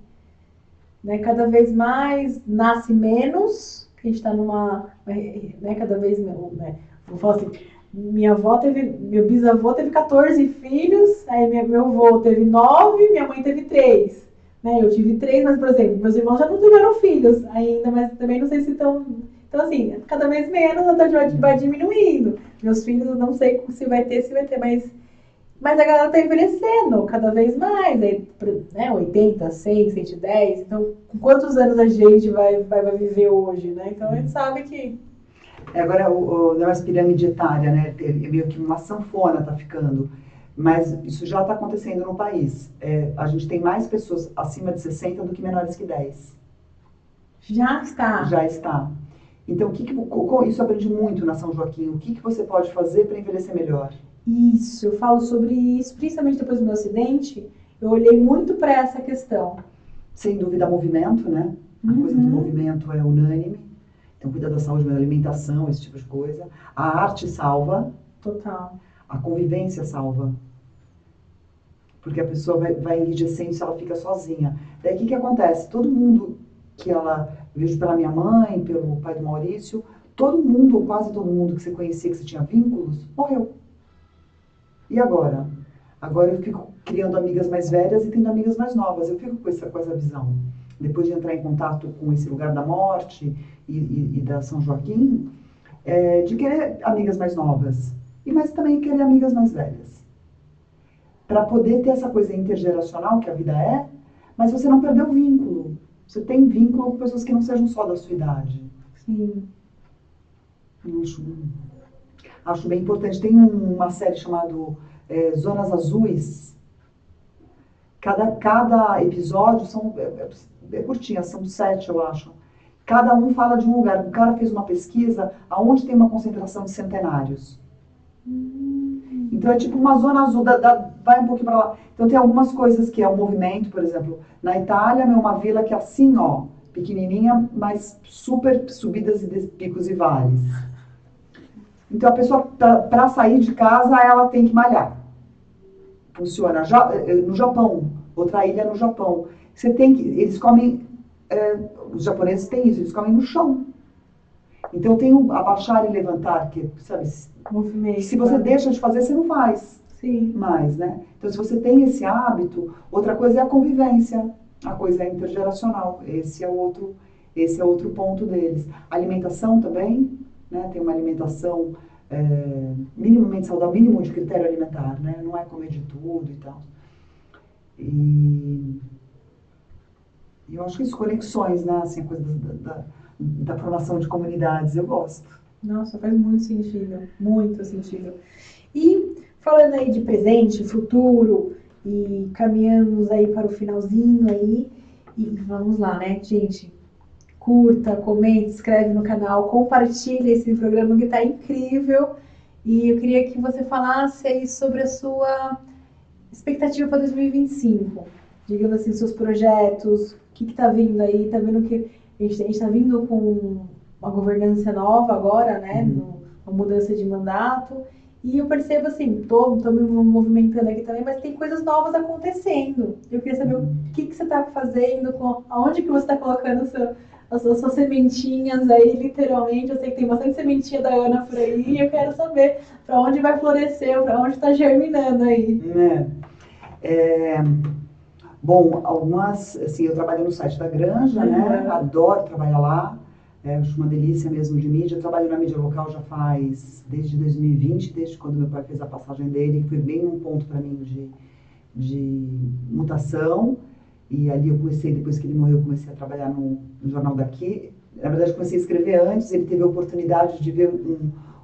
Né? Cada vez mais nasce menos, que a gente está né, cada vez menos, né? Vou falar assim, meu bisavô teve 14 filhos, aí meu avô teve 9, minha mãe teve 3. Né? Eu tive 3, mas, por exemplo, meus irmãos já não tiveram filhos ainda, mas também não sei se estão... Então, assim, cada vez menos, vai diminuindo. Meus filhos, eu não sei se vai ter, mas a galera tá envelhecendo cada vez mais, aí, né, 80, 100, 110, então com quantos anos a gente vai viver hoje, né? Então a gente sabe que... Agora, não é pirâmide etária, né? É meio que uma sanfona tá ficando, mas isso já está acontecendo no país. A gente tem mais pessoas acima de 60 do que menores que 10. Já está. Já está. Então, isso eu aprendi muito na São Joaquim. O que você pode fazer para envelhecer melhor? Isso, eu falo sobre isso, principalmente depois do meu acidente, eu olhei muito para essa questão. Sem dúvida, movimento, né? A coisa do movimento é unânime. Então, cuida da saúde, da alimentação, esse tipo de coisa. A arte salva. Total. A convivência salva. Porque a pessoa vai enrijecendo se ela fica sozinha. Daí, o que acontece? Todo mundo que ela... Vejo pela minha mãe, pelo pai do Maurício, todo mundo, ou quase todo mundo que você conhecia, que você tinha vínculos, morreu. E agora? Agora eu fico criando amigas mais velhas e tendo amigas mais novas. Eu fico com essa visão. Depois de entrar em contato com esse lugar da morte e da São Joaquim, de querer amigas mais novas. Mas também querer amigas mais velhas. Para poder ter essa coisa intergeracional que a vida é, mas você não perdeu o vínculo. Você tem vínculo com pessoas que não sejam só da sua idade. Sim. Acho bem importante. Tem uma série chamada Zonas Azuis. Cada episódio é curtinha, são 7, eu acho. Cada um fala de um lugar. O cara fez uma pesquisa aonde tem uma concentração de centenários. Então é tipo uma zona azul, vai um pouquinho para lá. Então tem algumas coisas que é o movimento, por exemplo, na Itália é uma vila que é assim, ó, pequenininha, mas super subidas e picos e vales. Então a pessoa, para sair de casa, ela tem que malhar. Funciona. No Japão, outra ilha no Japão, eles comem, os japoneses têm isso, eles comem no chão. Então tem o abaixar e levantar, que, sabe, movimento, se você deixa de fazer, você não faz. Sim. Mais, né? Então se você tem esse hábito, outra coisa é a convivência, a coisa é intergeracional, esse é outro ponto deles. A alimentação também, né? Tem uma alimentação minimamente saudável, mínimo de critério alimentar, né? Não é comer de tudo e tal. E eu acho que as conexões, né? Assim, a coisa da formação de comunidades, eu gosto. Nossa, faz muito sentido. E falando aí de presente, futuro, e caminhamos aí para o finalzinho aí, e vamos lá, né, gente? Curta, comente, inscreve no canal, compartilha esse programa que está incrível. E eu queria que você falasse aí sobre a sua expectativa para 2025. Digamos assim, seus projetos, o que está vindo aí? Está vendo que a gente está vindo com uma governança nova agora, né? Uma mudança de mandato. E eu percebo assim, tô me movimentando aqui também, mas tem coisas novas acontecendo. Eu queria saber o que você está fazendo, aonde que você está colocando as suas sementinhas aí, literalmente. Eu sei que tem bastante sementinha da Ana por aí, e eu quero saber para onde vai florescer, para onde está germinando aí. Bom, algumas, assim, eu trabalho no site da Granja, né? Adoro trabalhar lá. Acho uma delícia mesmo de mídia. Eu trabalho na mídia local já faz desde 2020, desde quando meu pai fez a passagem dele, que foi bem um ponto para mim de mutação. E ali eu comecei, depois que ele morreu, eu comecei a trabalhar no jornal daqui. Na verdade, comecei a escrever antes, ele teve a oportunidade de ver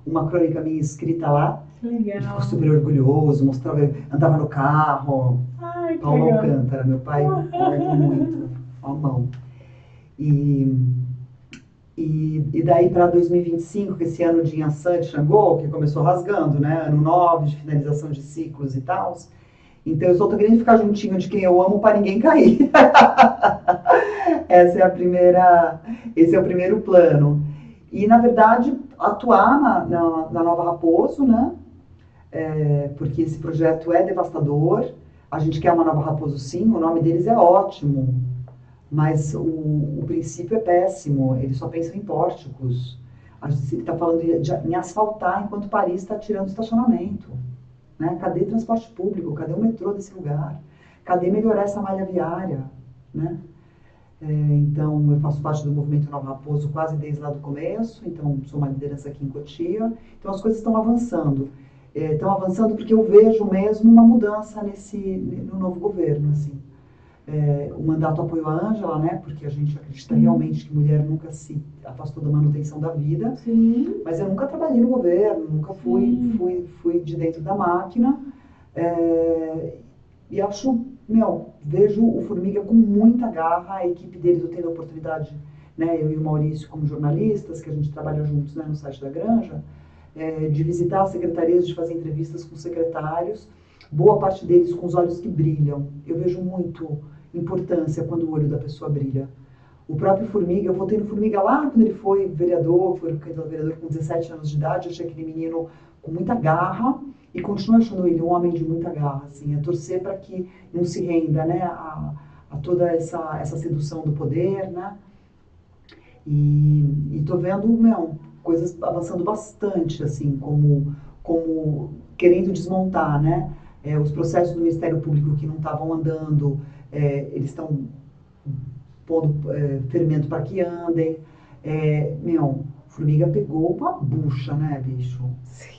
uma crônica minha escrita lá. Legal. Ele ficou super orgulhoso, mostrava, andava no carro. Ai, Paulo Alcântara, meu pai ama muito, a mão. E daí para 2025, que esse ano de Yansan de Xangô, que começou rasgando, né? Ano 9 de finalização de ciclos e tal. Então eu só tô querendo ficar juntinho de quem eu amo para ninguém cair. Esse é o primeiro plano. E, na verdade, atuar na Nova Raposo, né? Porque esse projeto é devastador. A gente quer uma Nova Raposo, sim, o nome deles é ótimo. Mas o princípio é péssimo, eles só pensam em pórticos. A gente está falando em asfaltar enquanto Paris está tirando estacionamento. Né? Cadê transporte público? Cadê o metrô desse lugar? Cadê melhorar essa malha viária? Né? Então, eu faço parte do movimento Nova Raposo quase desde lá do começo, então sou uma liderança aqui em Cotia. Então, as coisas estão avançando. Estão avançando porque eu vejo mesmo uma mudança no novo governo, assim. O mandato apoiou a Ângela, né? Porque a gente acredita realmente que mulher nunca se afastou da manutenção da vida. Sim. Mas eu nunca trabalhei no governo, nunca fui de dentro da máquina. E acho, vejo o Formiga com muita garra, a equipe deles, eu tendo a oportunidade, né? Eu e o Maurício como jornalistas, que a gente trabalha juntos, né, no site da Granja, de visitar as secretarias, de fazer entrevistas com secretários, boa parte deles com os olhos que brilham. Eu vejo muito importância quando o olho da pessoa brilha. O próprio Formiga, eu votei no Formiga lá quando ele foi vereador, foi candidato a vereador com 17 anos de idade, eu achei aquele menino com muita garra e continuo achando ele um homem de muita garra, assim, a torcer para que não se renda, né, a toda essa sedução do poder, né, e tô vendo, coisas avançando bastante, assim, como querendo desmontar, né, os processos do Ministério Público que não estavam andando, eles estão pondo fermento para que andem. Formiga pegou uma bucha, né, bicho? Sim.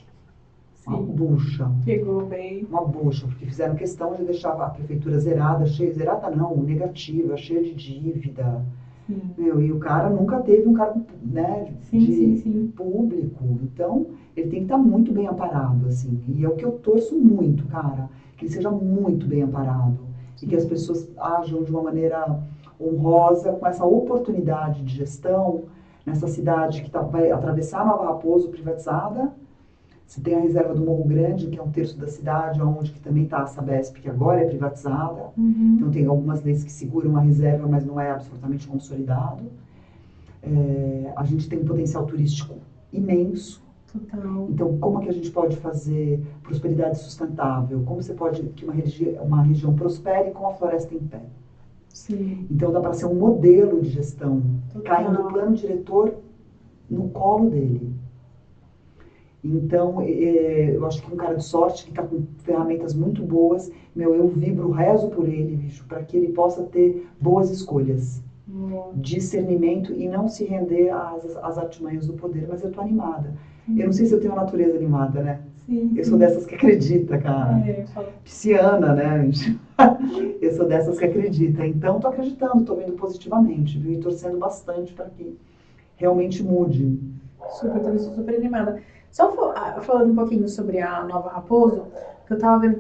Uma bucha. Pegou bem. Uma bucha, porque fizeram questão de deixar a prefeitura zerada, zerada não, negativa, cheia de dívida. E o cara nunca teve um cargo, né, de público. Então, ele tem que estar muito bem amparado, assim. E é o que eu torço muito, cara, que ele seja muito bem amparado. E que as pessoas ajam de uma maneira honrosa, com essa oportunidade de gestão, nessa cidade que vai atravessar Nova Raposo, privatizada. Você tem a reserva do Morro Grande, que é um terço da cidade, onde que também está a Sabesp, que agora é privatizada. Então tem algumas leis que seguram a reserva, mas não é absolutamente consolidado. A gente tem um potencial turístico imenso. Total. Então, como é que a gente pode fazer prosperidade sustentável? Como você pode que uma região prospere com a floresta em pé? Sim. Então, dá para ser um modelo de gestão, Total. caindo o plano diretor no colo dele. Então, eu acho que é um cara de sorte, que está com ferramentas muito boas. Eu vibro, rezo por ele, bicho, para que ele possa ter boas escolhas. Discernimento e não se render às artimanhas do poder. Mas eu tô animada. Eu não sei se eu tenho uma natureza animada, né? Sim. Eu sou dessas que acredita, cara. Pisciana, né? Eu sou dessas que acredita. Então, tô acreditando, tô vendo positivamente, viu? E torcendo bastante para que realmente mude. Também sou super animada. Só falando um pouquinho sobre a Nova Raposo, que eu tava vendo,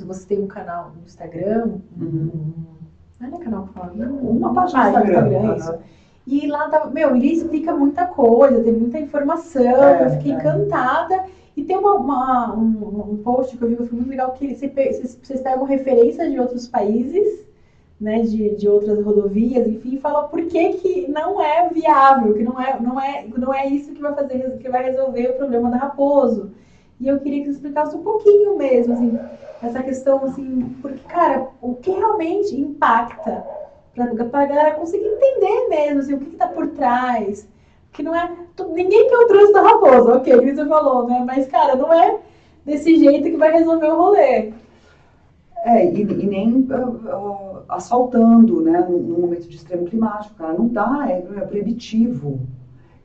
você tem um canal no Instagram, não é canal que fala? Uma página no Instagram. Isso. E lá tava, ele explica muita coisa, tem muita informação, eu fiquei encantada. E tem um post que eu vi que foi muito legal, que vocês pegam referências de outros países, né, de outras rodovias, enfim, fala por que não é viável, que não é isso que vai resolver o problema da Raposo. E eu queria que você explicasse um pouquinho mesmo, assim, essa questão, assim, porque, cara, o que realmente impacta para a galera conseguir entender mesmo, assim, o que está por trás. Que não é. Ninguém quer o trânsito da Raposa, ok, que você falou, né? Mas, cara, não é desse jeito que vai resolver o rolê. E nem asfaltando, né, num momento de extremo climático, cara, não dá, é proibitivo.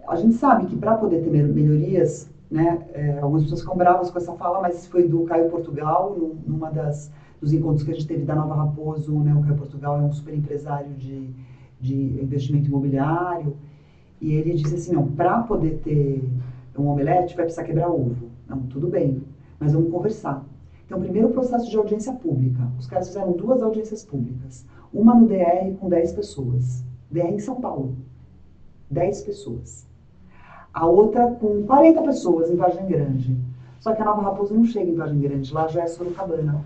A gente sabe que para poder ter melhorias, né, algumas pessoas ficam bravas com essa fala, mas isso foi do Caio Portugal, numa dos encontros que a gente teve da Nova Raposo, né, o Caio Portugal é um super empresário de investimento imobiliário, e ele disse assim, não, para poder ter um omelete vai precisar quebrar ovo. Não, tudo bem, mas vamos conversar. Então, primeiro o processo de audiência pública. Os caras fizeram 2 audiências públicas. Uma no DR com 10 pessoas. DR em São Paulo. 10 pessoas. A outra com 40 pessoas em Vargem Grande. Só que a Nova Raposa não chega em Vargem Grande, lá já é Sorocabana.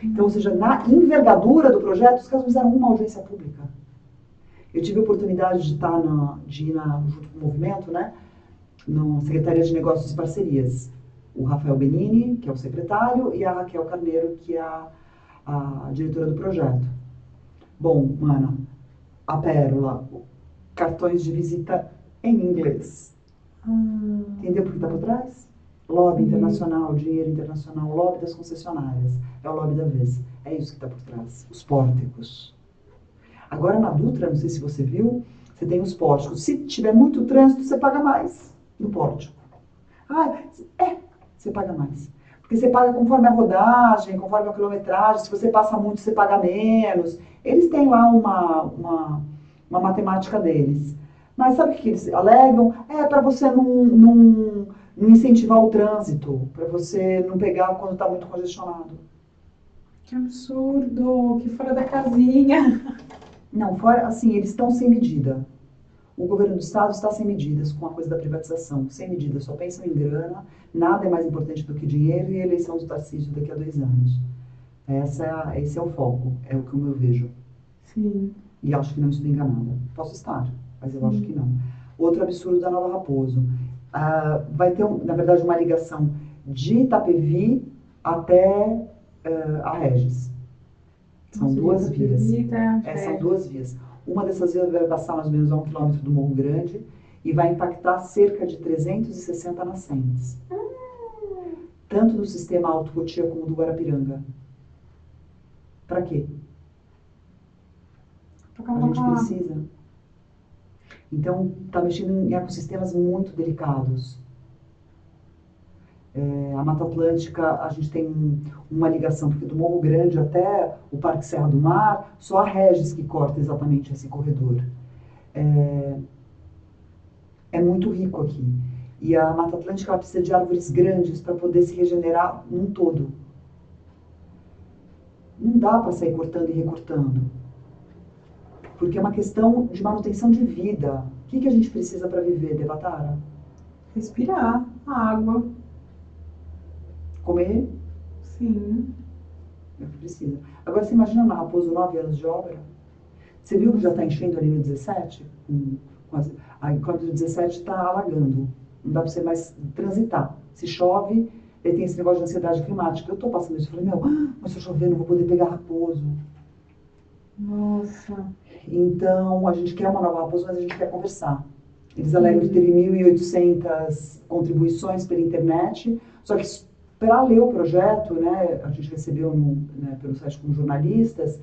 Então, ou seja, na envergadura do projeto, os caras fizeram uma audiência pública. Eu tive a oportunidade de ir junto com o movimento, né, na Secretaria de Negócios e Parcerias. O Rafael Benini, que é o secretário, e a Raquel Carneiro, que é a diretora do projeto. Bom, mana, a pérola, cartões de visita em inglês. Entendeu por que está por trás? Lobby internacional, dinheiro internacional, lobby das concessionárias. É o lobby da vez. É isso que está por trás. Os pórticos. Agora na Dutra, não sei se você viu, você tem os pórticos. Se tiver muito trânsito, você paga mais no pórtico. Você paga mais. Porque você paga conforme a rodagem, conforme a quilometragem. Se você passa muito, você paga menos. Eles têm lá uma matemática deles. Mas sabe o que eles alegam? É para você não incentivar o trânsito, para você não pegar quando está muito congestionado. Que absurdo, que fora da casinha. Não, fora, assim, eles estão sem medida. O governo do estado está sem medidas com a coisa da privatização. Sem medidas, só pensam em grana, nada é mais importante do que dinheiro e a eleição do Tarcísio daqui a 2 anos. Esse é o foco, é o que eu vejo. Sim. E acho que não estou enganada. Posso estar, mas eu acho que não. Outro absurdo da Nova Raposo. Vai ter, na verdade, uma ligação de Itapevi até a Regis. São 2 vias. São 2 vias. Uma dessas vias vai passar mais ou menos a 1 quilômetro do Morro Grande e vai impactar cerca de 360 nascentes. Tanto do sistema Alto Cotia como do Guarapiranga. Para quê? A gente precisa. Então, está mexendo em ecossistemas muito delicados. A Mata Atlântica, a gente tem uma ligação, porque do Morro Grande até o Parque Serra do Mar, só a Regis que corta exatamente esse corredor. É muito rico aqui. E a Mata Atlântica ela precisa de árvores grandes para poder se regenerar num todo. Não dá para sair cortando e recortando. Porque é uma questão de manutenção de vida. O que a gente precisa para viver, Devatara? Respirar, água. Comer? Sim. É o que precisa. Agora, você imagina na Raposo 9 anos de obra? Você viu que já está enchendo ali no 17? Aí, quando o 17 está alagando. Não dá para você mais transitar. Se chove, aí tem esse negócio de ansiedade climática. Eu estou passando isso. Eu falei, mas se eu chover, não vou poder pegar Raposo. Nossa. Então, a gente quer uma nova Raposo, mas a gente quer conversar. Eles alegam que teve 1.800 contribuições pela internet, só que para ler o projeto, né, a gente recebeu pelo site como jornalistas,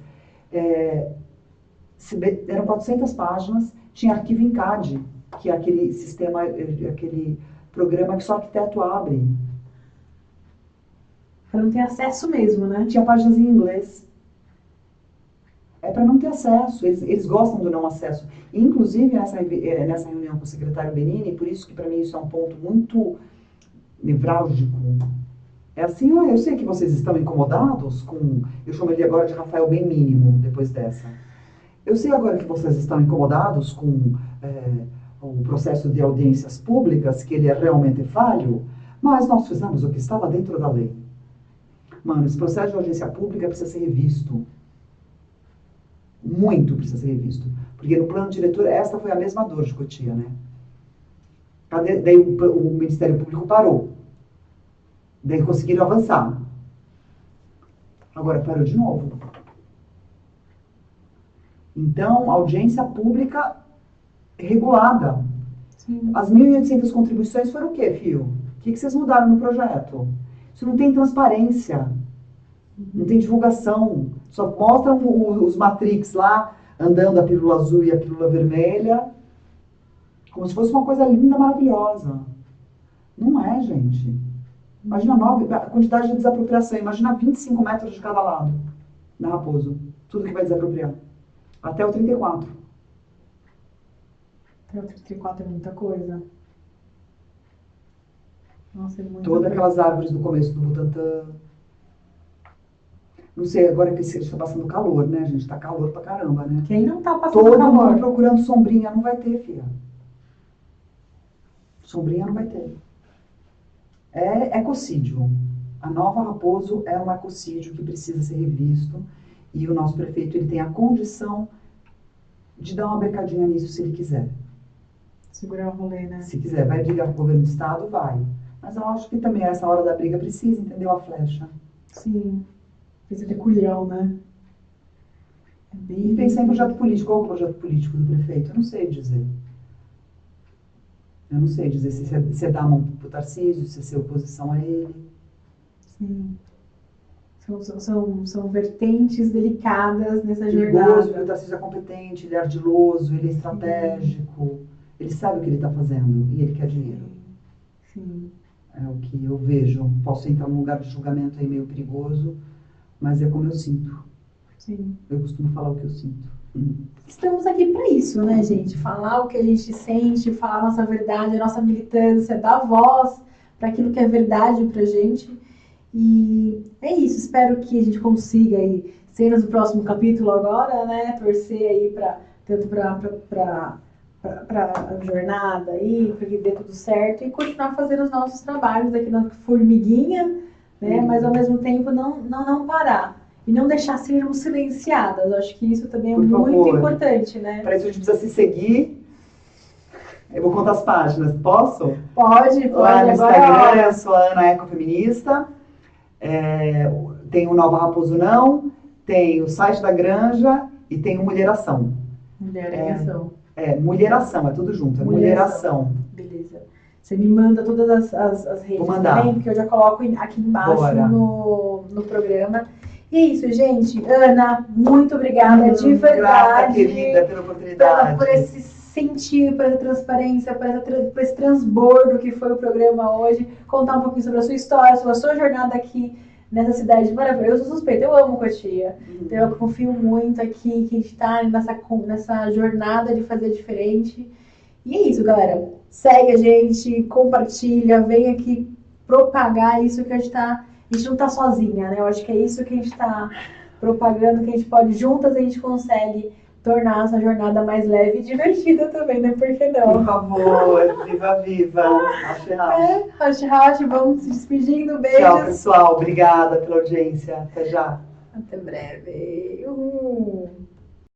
eram 400 páginas, tinha arquivo em CAD, que é aquele sistema, aquele programa que só arquiteto abre. Para não ter acesso mesmo, né? Tinha páginas em inglês. É para não ter acesso, eles gostam do não acesso. Inclusive, nessa reunião com o secretário Benini, por isso que para mim isso é um ponto muito nevrálgico. É assim, eu sei que vocês estão incomodados com... Eu chamo ele agora de Rafael bem mínimo, depois dessa. Eu sei agora que vocês estão incomodados com o processo de audiências públicas, que ele é realmente falho, mas nós fizemos o que estava dentro da lei. Mano, esse processo de audiência pública precisa ser revisto. Muito precisa ser revisto. Porque no plano diretor, esta foi a mesma dor de Cotia, né? Daí o Ministério Público parou. Daí conseguiram avançar. Agora parou de novo. Então, audiência pública regulada. Sim. As 1.800 contribuições foram o quê, Fio? O que vocês mudaram no projeto? Isso não tem transparência, não tem divulgação. Só mostram os Matrix lá, andando a pílula azul e a pílula vermelha, como se fosse uma coisa linda, maravilhosa. Não é, gente. Imagina a quantidade de desapropriação. Imagina 25 metros de cada lado na Raposo. Tudo que vai desapropriar. Até o 34. Até o 34 é muita coisa. Nossa, é muita Todas coisa. aquelas árvores do começo do Butantã. Não sei, agora que está passando calor, né, gente? Tá calor pra caramba, né? Quem não tá passando Todo calor? mundo procurando sombrinha. Não vai ter, filha. Sombrinha não vai ter. É ecocídio. A Nova Raposo é um ecocídio que precisa ser revisto. E o nosso prefeito ele tem a condição de dar uma brecadinha nisso se ele quiser. Segurar o rolê, né? Se quiser, vai brigar com o governo do estado, vai. Mas eu acho que também essa hora da briga precisa, entendeu? A flecha. Sim. Precisa ter culhão, né? É bem... E pensar em projeto político. Qual é o projeto político do prefeito? Eu não sei dizer. Eu não sei dizer se é dar a mão pro Tarcísio, se é ser oposição a ele. Sim. São vertentes delicadas nessa Perigoso, porque o jornada. Tarcísio é competente, ele é ardiloso, ele é estratégico. Ele sabe o que ele está fazendo e ele quer dinheiro. Sim. É o que eu vejo. Posso entrar num lugar de julgamento aí meio perigoso, mas é como eu sinto. Sim. Eu costumo falar o que eu sinto. Estamos aqui para isso, né, gente? Falar o que a gente sente, falar a nossa verdade, a nossa militância, dar voz para aquilo que é verdade pra gente. E é isso, espero que a gente consiga aí, cenas do próximo capítulo agora, né, torcer aí tanto para a jornada aí, para que dê tudo certo e continuar fazendo os nossos trabalhos aqui na formiguinha, né, mas ao mesmo tempo não parar. E não deixar sermos silenciadas. Eu acho que isso também é muito importante, né? Para isso a gente precisa se seguir. Eu vou contar as páginas. Posso? Pode. Lá no Instagram, eu sou a Ana Ecofeminista. Tem o Nova Raposo Não, tem o site da Granja e tem o Mulheração. Mulheração. Mulheração, é tudo junto. É Mulheração. Beleza. Você me manda todas as redes também, porque eu já coloco aqui embaixo no programa. E é isso, gente. Ana, muito obrigada de verdade. Grata, querida, pela oportunidade. Por esse sentir, por essa transparência, por esse transbordo que foi o programa hoje. Contar um pouquinho sobre a sua história, sobre a sua jornada aqui nessa cidade maravilhosa. Eu sou suspeita, eu amo Cotia. Então eu confio muito aqui que a gente está nessa jornada de fazer diferente. E é isso, galera. Segue a gente, compartilha, vem aqui propagar isso que a gente tá... A gente não está sozinha, né? Eu acho que é isso que a gente está propagando, que a gente pode, juntas a gente consegue tornar essa jornada mais leve e divertida também, né? Por que não? Por favor, viva, viva. Hash, vamos se despedindo, beijos. Tchau, pessoal. Obrigada pela audiência. Até já. Até breve.